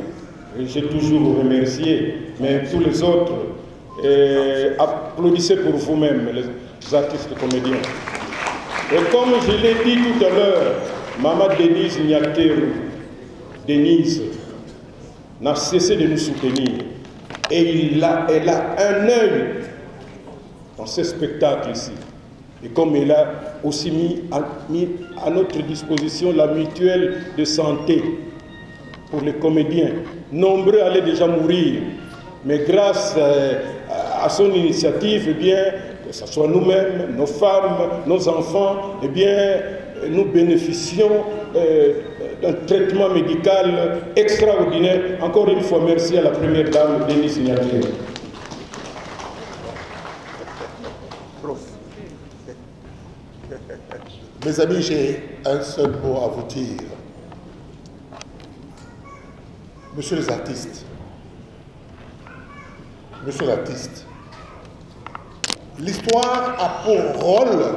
j'ai toujours remercié, mais tous les autres, applaudissez pour vous-même, les artistes et comédiens. Et comme je l'ai dit tout à l'heure, Maman Denise Nyateru, Denise, n'a cessé de nous soutenir. Et elle a un œil dans ce spectacle ici. Et comme elle a aussi mis à notre disposition la mutuelle de santé pour les comédiens. Nombreux allaient déjà mourir. Mais grâce à son initiative, eh bien, que ce soit nous-mêmes, nos femmes, nos enfants, eh bien, nous bénéficions d'un traitement médical extraordinaire. Encore une fois, merci à la première dame, Denise Nyateru. Mes amis, j'ai un seul mot à vous dire. Monsieur les artistes, l'histoire a pour rôle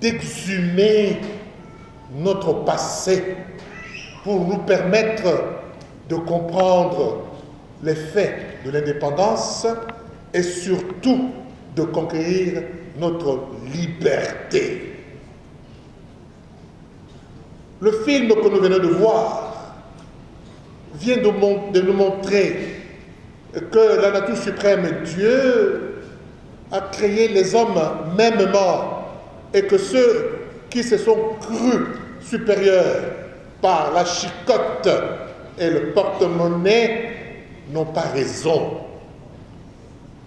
d'exhumer notre passé pour nous permettre de comprendre les faits de l'indépendance et surtout de conquérir notre liberté. Le film que nous venons de voir vient de nous montrer que la nature suprême, Dieu, a créé les hommes mêmement et que ceux qui se sont crus supérieurs par la chicotte et le porte-monnaie n'ont pas raison.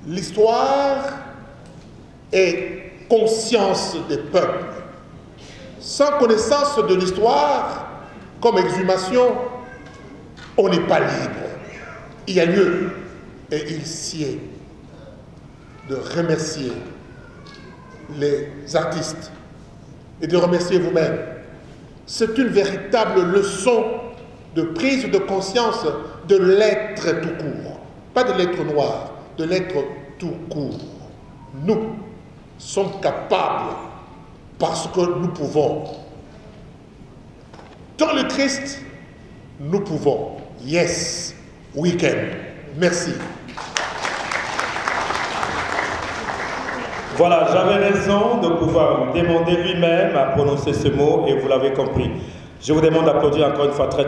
L'histoire est conscience des peuples. Sans connaissance de l'histoire, comme exhumation, on n'est pas libre. Il y a lieu, et il sied, de remercier les artistes et de remercier vous-même. C'est une véritable leçon de prise de conscience de l'être tout court. Pas de l'être noir, de l'être tout court. Nous sommes capables parce que nous pouvons. Dans le Christ, nous pouvons. Yes, we can. Merci. Voilà, j'avais raison de pouvoir demander lui-même à prononcer ce mot et vous l'avez compris. Je vous demande d'applaudir encore une fois très.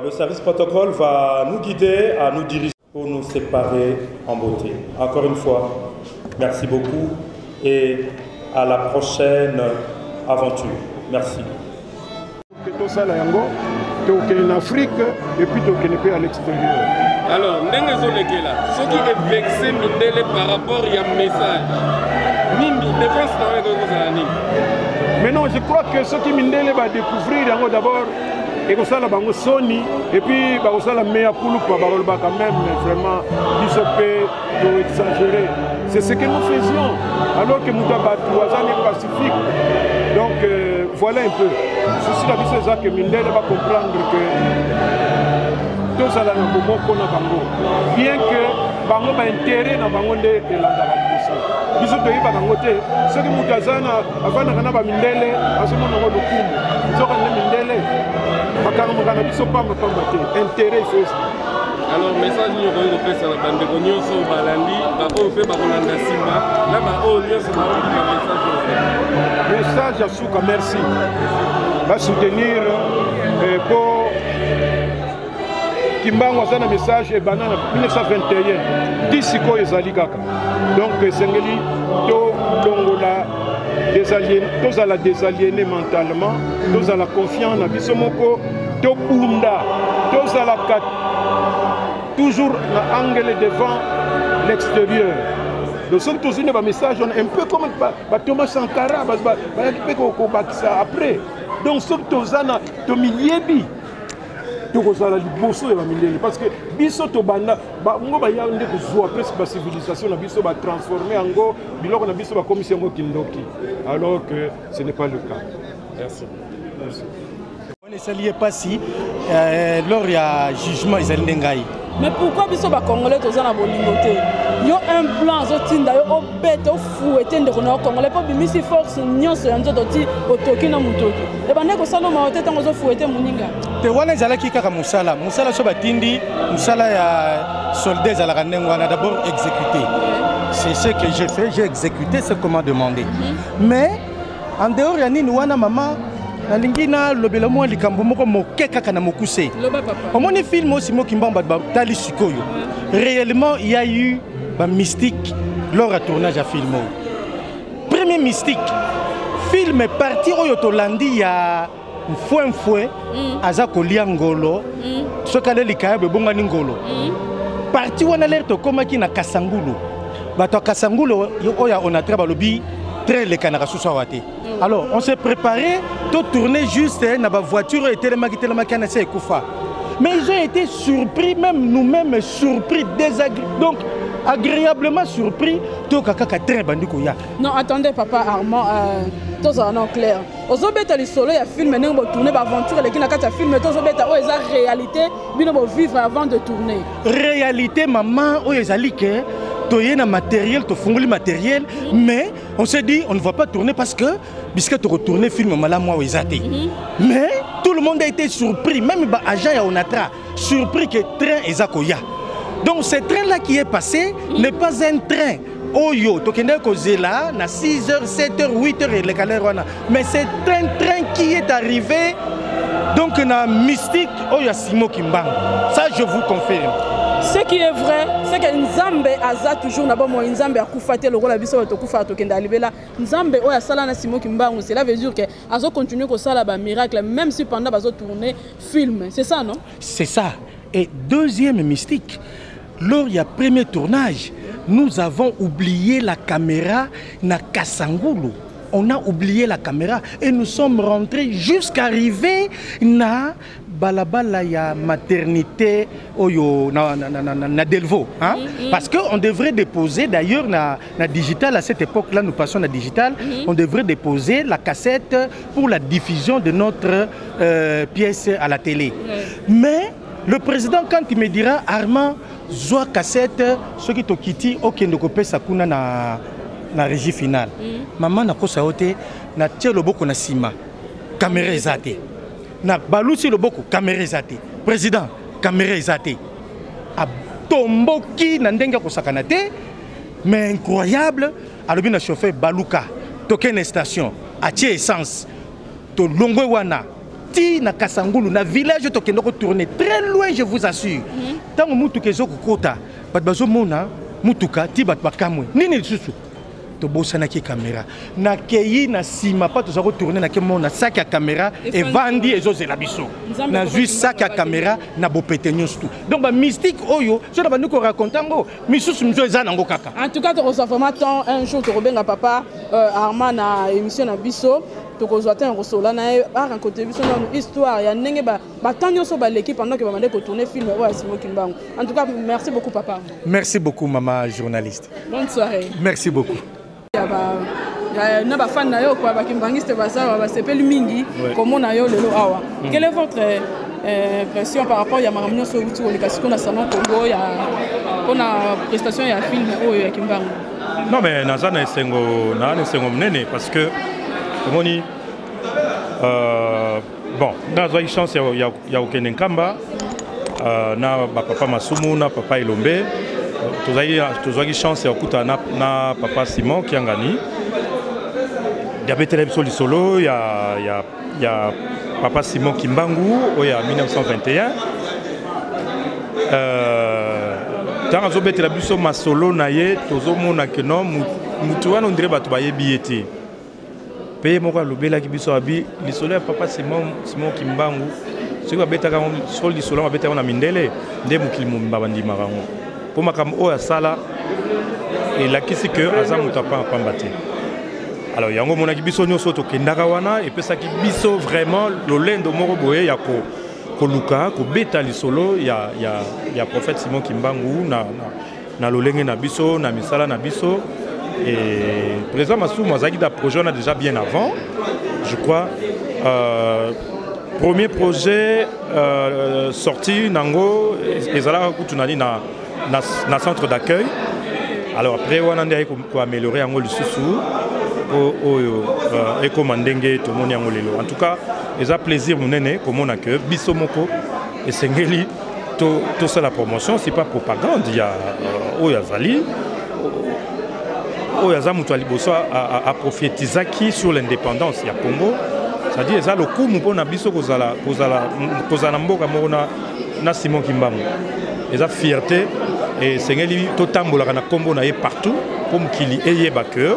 Le service protocole va nous guider à nous diriger pour nous séparer en beauté. Encore une fois, merci beaucoup et à la prochaine aventure. Merci. En Afrique et puis à l'extérieur. Alors, ce qui est vexé par rapport à un message, mais non, je crois que ce qui Mindele va découvrir d'abord, et que ça la bango Sony, et puis ça la meilleure pour nous, quand même, vraiment, de exagérer. C'est ce que nous faisions, alors que nous avons est pacifique. Donc, voilà un peu. Ceci la vie, c'est que Mindele va comprendre que tout ça, bien que bango ba intérêt na bango de la biso to yiba bango te soki mutu azana avanda kana ba mindele asomona ngo lukumu soka ne mindele makango makana biso pamba te intérêt c'est Alors message nous avons fait sur la bande de nyonso balandi ba o fait ba kolanda simba là ba o nyonso ba message à Souka merci va soutenir pour Kimbangu a un message et banane 1921 disiko ezali kaka donc sengeli to longola désaliéné mentalement tous à la confiance na biso moko to punda tous à la toujours l'angle devant l'extérieur. Donc sommes tous un message un peu comme Thomas Sankara après. Donc sommes tous à milieu parce que biso to banda ngo ba yande ko zo presque ba civilisation na biso ba transformer en go biloko na biso ba commission ngo kindoki alors que ce n'est pas le cas. Merci. Merci. On ne s'allie pas si lors il y a jugement ils allaient ngai. Mais pourquoi biso ba congolais to za na bolingoté? Yo un plan zo tinda yo obete o foueté ndeko na congolais pas bimisi force nyonso ya nzoto ti otoki na mutoki. E bande ko sala ma oteta ngo zo foueté muninga. Te wana zalaki kaka musala so batindi musala ya soldat za la ngwana d'abord exécuté. C'est ce que j'ai fait, j'ai exécuté ce qu'on m'a demandé. Mais en dehors ya nini wana mama Nalingina lobela mwa likambo moko moke kaka na mokuse. Au moins film aussi mo kimbamba tali sikoyo. Réellement il y a eu un mystique lors du tournage à film. Premier mystique. Film est parti au Tolandi ya fouin aza kolia ngolo. Ce kale likabe bonga ngolo. Parti wana lerto komaki na Kasangulu. Bato Kasangulu oya onatra balobi très les canards sous wate. Alors on s'est préparé de tourner juste dans la voiture et tellement Koufa. Mais ils ont été surpris, même nous-mêmes surpris, donc agréablement surpris. Non, attendez papa Armand, tous en clair. Aux obéta les soleils à filmer, nous avons tourné l'aventure, les gens qui ont filmé, tous obéta où ils ont réalité, nous avons vivre avant de tourner. Réalité, maman, où ils ont liqué. Tu as matériel, tu as matériel, mais on s'est dit on ne va pas tourner parce que puisque tu retournes le film mais tout le monde a été surpris, même les agents Onatra surpris que le train est Zakoya. Donc ce train là qui est passé n'est pas un train. Oyo, tu as là, na 6h, 7h, 8h mais c'est un train qui est arrivé. Donc na mystique Oyo Simo Kimbang. Ça je vous confirme. Ce qui est vrai, c'est que Nzambe aza toujours na bon Nzambe a kufate le rôle biso to kufa to kenda libela Nzambe oya sala na Simo Kimbangu, cela veut dire que azo continuer ko sala ba miracle même si pendant bazo tourner film, c'est ça non? C'est ça. Et deuxième mystique, lors il y a premier tournage, nous avons oublié la caméra na Kasangulu. On a oublié la caméra et nous sommes rentrés jusqu'à arriver na balabala ya maternité oyo na Delvaux hein? Parce que on devrait déposer d'ailleurs na digital à cette époque là nous passons na digital on devrait déposer la cassette pour la diffusion de notre pièce à la télé mais le président quand il me dira Armand zoa cassette ce qui to kiti okende ko pesa kuna na régie finale maman na kosa ote na tie loboko na sima caméra ezate na balusi loboko caméra ezate président caméra ezate a tomboki na ndenge ko sakana te mais incroyable alobi na chauffeur baluka tokene station a tie essence to longwe wana ti na Kasangulu na village tokende ko tourner très loin je vous assure tango mutuka ezoko kota bat bazo mona mutuka ti bat bakamwe nini lisusu to bosana ki caméra na keyi na sima pas to tourner na kemo na sac à caméra et vandi ezozela biso na juste sac à caméra na bopete nyonso donc ba mystique oyo je na banduko raconter ngo misusu mzo eza nango kaka en tout cas to reçoit vraiment temps un jour to robenga papa Armand na émission na biso to kozwa tan rosola na a rencontrer biso na histoire ya ndenge ba tanyo so ba l'équipe pendant que ba mande ko tourner film wa Simo Kimbangu. En tout cas merci beaucoup papa. Merci beaucoup maman journaliste. Bonne soirée. Merci beaucoup. Na ba fan na yo kwa ba kimbangiste ba ça ba sepeli mingi comme na yo lelo awa. Quelle est votre impression par rapport ya maramnyo so uti olika siko na salon Congo ya pona prestation ya film oyo ya Kimbangu? Non mais na sana esengo mnene parce que Moni, bon, dans une chance, il y a aucun Nkamba, na papa Masumu na papa Elombe tozaki chance ya okuta na papa Simon Kiangani diabete biso lisolo ya papa Simon Kimbangu oya 1921 tant azobetela biso masolo na ye tozomona ke non mutu wana ondire bato bayebi ye te pe moko alobelaki biso abi lisolo ya papa Simon Kimbangu soki babetaka so lisolo babetaka na mindele nde mokili mobimba bandimaka yango mpo makambo oyo asala elakisi ke aza moto apamba te. Alors yango monaki biso nyonso tokendaka wana epesaki biso vraiment lolendo moko boye ya koluka kobeta lisolo ya prophète Simon Kimbangu na lolenge na biso na misala na biso. Et président Masumu azaki da projet on a déjà bien avant je crois premier projet sorti nango ezalaka kutunali na centre d'accueil. Alors après on a amélioré yango lisusu et comme ndenge to moni yango lelo. En tout cas eza plaisir munene komona que biso moko esengeli to ça la promotion c'est pas propagande il y a oyazali oyaza mutu aliboso a prophétisaki sur l'indépendance ya Congo. C'est-à-dire eza lokumu mpona biso kozala mboka moko na Simon Kimbangu eza fierté et sengeli totambolaka na kombo na ye partout pour mokili eyeba que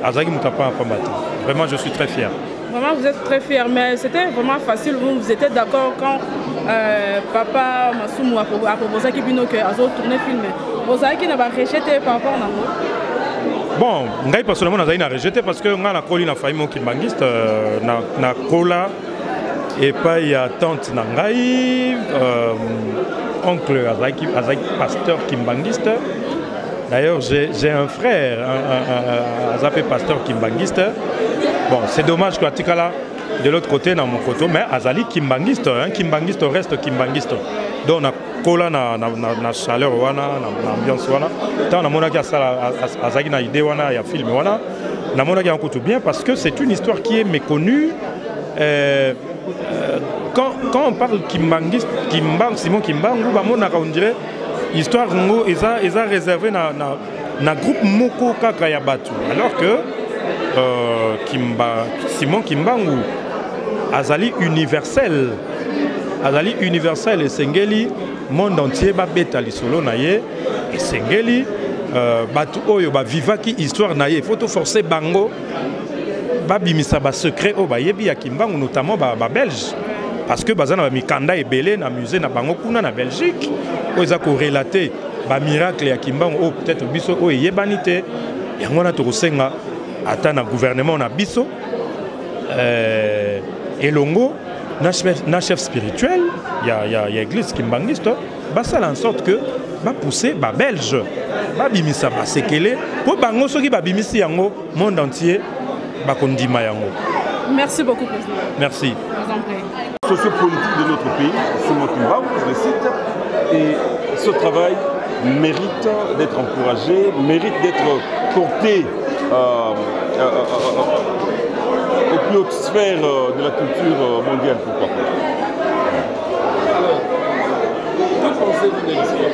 azaki mutu apamba te. Vraiment je suis très fier. Vraiment vous êtes très fier, mais c'était vraiment facile, vous étiez d'accord quand papa Masumu a proposé qu'il puisse tourner film. Vous avez qui n'a pas rejeté par rapport à nous? Bon, ngai personnellement nazali na rejeté parce que nga na koli na famille kimbangiste na kola et pas il y a tante na ngai oncle azaki pasteur kimbangiste. D'ailleurs j'ai un frère azapé pasteur kimbangiste. Bon, c'est dommage que Atikala de l'autre côté dans mon côté mais azali kimbangiste kimbangiste reste kimbangiste. Donc na kola na chaleur wana na ambiance wana tant na monaki asala azaki na idée wana ya film wana na monaki en tout bien parce que c'est une histoire qui est méconnue. Quand on parle Simon Kimbangu ba monaka on dirait histoire ngo eza réservé na groupe moko kaka ya batu alors que Simon Kimbangu azali universel et sengeli monde entier ba beta lisolo na ye et sengeli batu oyo ba vivaki histoire na ye faut to forcer bango ba bimisa ba secret o ba yebi ya Kimbangu notamment ba belge parce que bazana ba mikanda ebele na musée na bango kuna na Belgique o za ko relater ba miracle ya Kimbangu o peut-être biso o yebani te yango na to kosenga ata na gouvernement na biso elongo na chef spirituel ya église kimbangiste basala en sorte que ba pousser ba belge ba bimisa ba sekele po bango soki ba bimisi yango monde entier ba kondima yango. Merci beaucoup président. Merci. Sociopolitique de notre pays, Simon Kimbangu, je le cite, et ce travail mérite d'être encouragé, mérite d'être porté aux plus hautes sphères de la culture mondiale, pourquoi pas. Alors, que pensez-vous de l'histoire?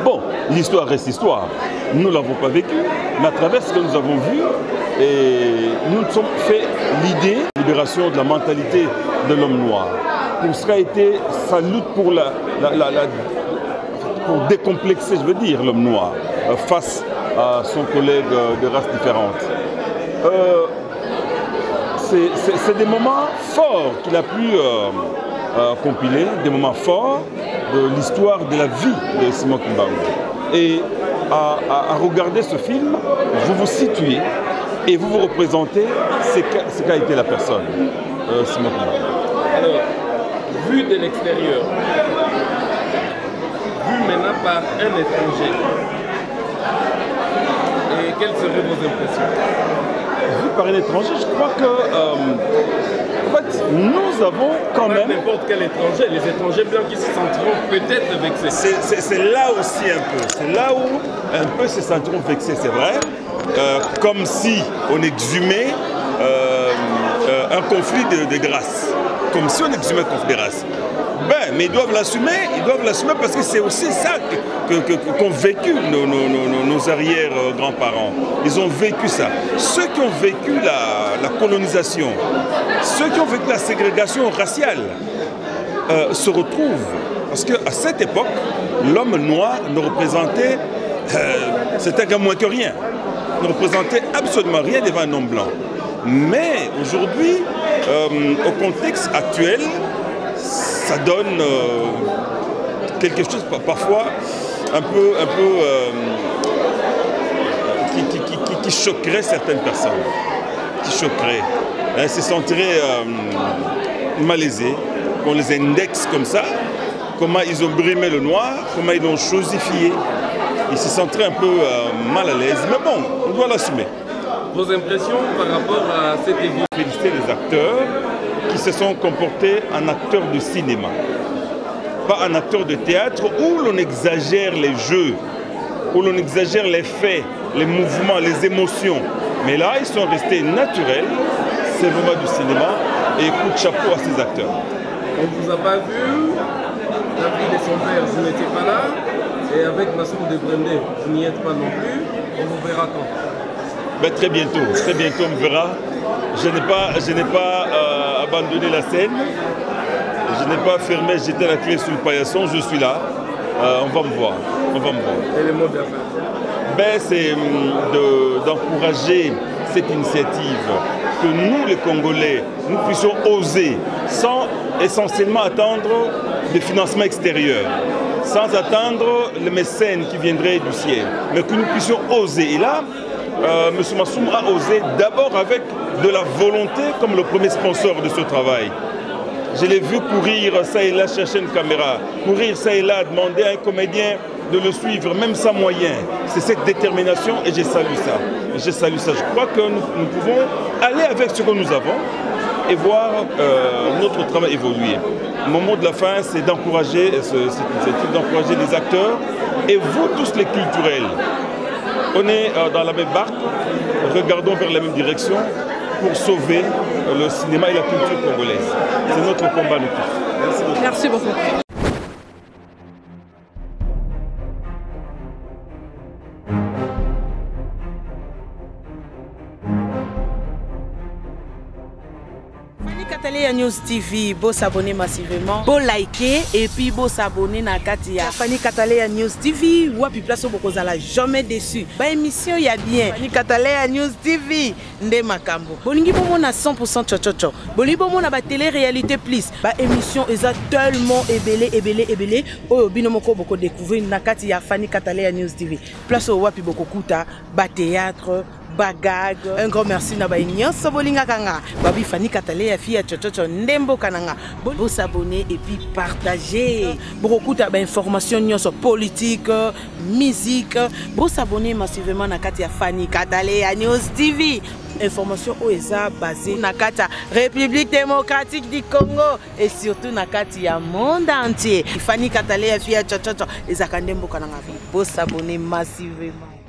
Bon, l'histoire reste histoire. Nous ne l'avons pas vécu, mais à travers ce que nous avons vu, et nous nous sommes fait l'idée de la libération de la mentalité de l'homme noir. Pour cela a été sa lutte pour pour décomplexer, je veux dire, l'homme noir face à son collègue de races différentes. C'est des moments forts qu'il a pu compiler, des moments forts de l'histoire de la vie de Simon Kimbangu. Et à regarder ce film, vous vous situez et vous vous représentez ce qu'a été la personne, Simon Kimbangu. Alors, vu de l'extérieur, vu maintenant par un étranger, et quelles seraient vos impressions? Vu par un étranger, je crois que en fait, nous avons quand même... N'importe quel étranger, les étrangers blancs qui se sentiront peut-être vexés. C'est là aussi un peu, c'est là où un peu se sentiront vexés, c'est vrai. Comme si on exhumait un conflit de grâce. comme si on exhumait Confédération. Ben, mais ils doivent l'assumer parce que c'est aussi ça qu'ont vécu nos arrière-grands-parents. Ils ont vécu ça. Ceux qui ont vécu la colonisation, ceux qui ont vécu la ségrégation raciale se retrouvent. Parce qu'à cette époque, l'homme noir ne représentait, c'était qu'un moins que rien, ne représentait absolument rien devant un homme blanc. Mais aujourd'hui, au contexte actuel, ça donne quelque chose parfois un peu qui choquerait certaines personnes, qui choquerait. Elles se sentiraient malaisées, qu'on les indexe comme ça, comment ils ont brimé le noir, comment ils l'ont chosifié. Ils se sentiraient un peu mal à l'aise, mais bon, on doit l'assumer. Vos impressions par rapport à cette évolution? Féliciter les acteurs qui se sont comportés en acteurs de cinéma, pas en acteurs de théâtre où l'on exagère les jeux, où l'on exagère les faits, les mouvements, les émotions. Mais là, ils sont restés naturels, c'est vraiment du cinéma, et coup de chapeau à ces acteurs. On ne vous a pas vu, David et son père, vous n'étiez pas là, et avec Masson de Brendé, vous n'y êtes pas non plus, on vous verra quand? Ben, très bientôt on me verra. Je n'ai pas abandonné la scène, je n'ai pas fermé, jeté la clé sur le paillasson, je suis là, on va me voir. Et les mots de la fin? Ben, c'est d'encourager cette initiative, que nous les Congolais, nous puissions oser, sans essentiellement attendre des financements extérieurs, sans attendre les mécènes qui viendraient du ciel, mais que nous puissions oser. Et là, M. Massoum a osé d'abord avec de la volonté comme le premier sponsor de ce travail. Je l'ai vu courir ça et là chercher une caméra, courir ça et là demander à un comédien de le suivre, même sans moyens. C'est cette détermination et je salue ça. Je crois que nous pouvons aller avec ce que nous avons et voir notre travail évoluer. Le mot de la fin, c'est d'encourager d'encourager les acteurs et vous tous les culturels. On est dans la même barque, regardons vers la même direction pour sauver le cinéma et la culture congolaise. C'est notre combat, nous tous. Merci beaucoup. Fanny News TV, beau s'abonner massivement, beau liker et puis beau s'abonner na Katia. Fanny News TV, wapi place au la jamais déçu. Ba émission y a bien. Fanny News TV, nde makambo. Bolingi bomo na 100% chochocho. Bolingi bomo na ba télé-réalité plus. Ba émission eza tellement ébélé. Oyo bino moko boko découvrir na Katia Fanny News TV. Place au wapi boko kuta, ba théâtre, bagag. Un grand merci na ba nyonso bolinga kanga. Babi Fanny Katalea fille chochocho ndembo kananga. Bo s'abonner et puis partager. Beaucoup de informations nyonso politique, musique. Bo s'abonner massivement na Katia Fanny Katalea News TV. Information OESA basée na Katia République démocratique du Congo et surtout na Katia monde entier. Fanny Katalea fille chochocho ezakandembo kananga. Bo s'abonner massivement.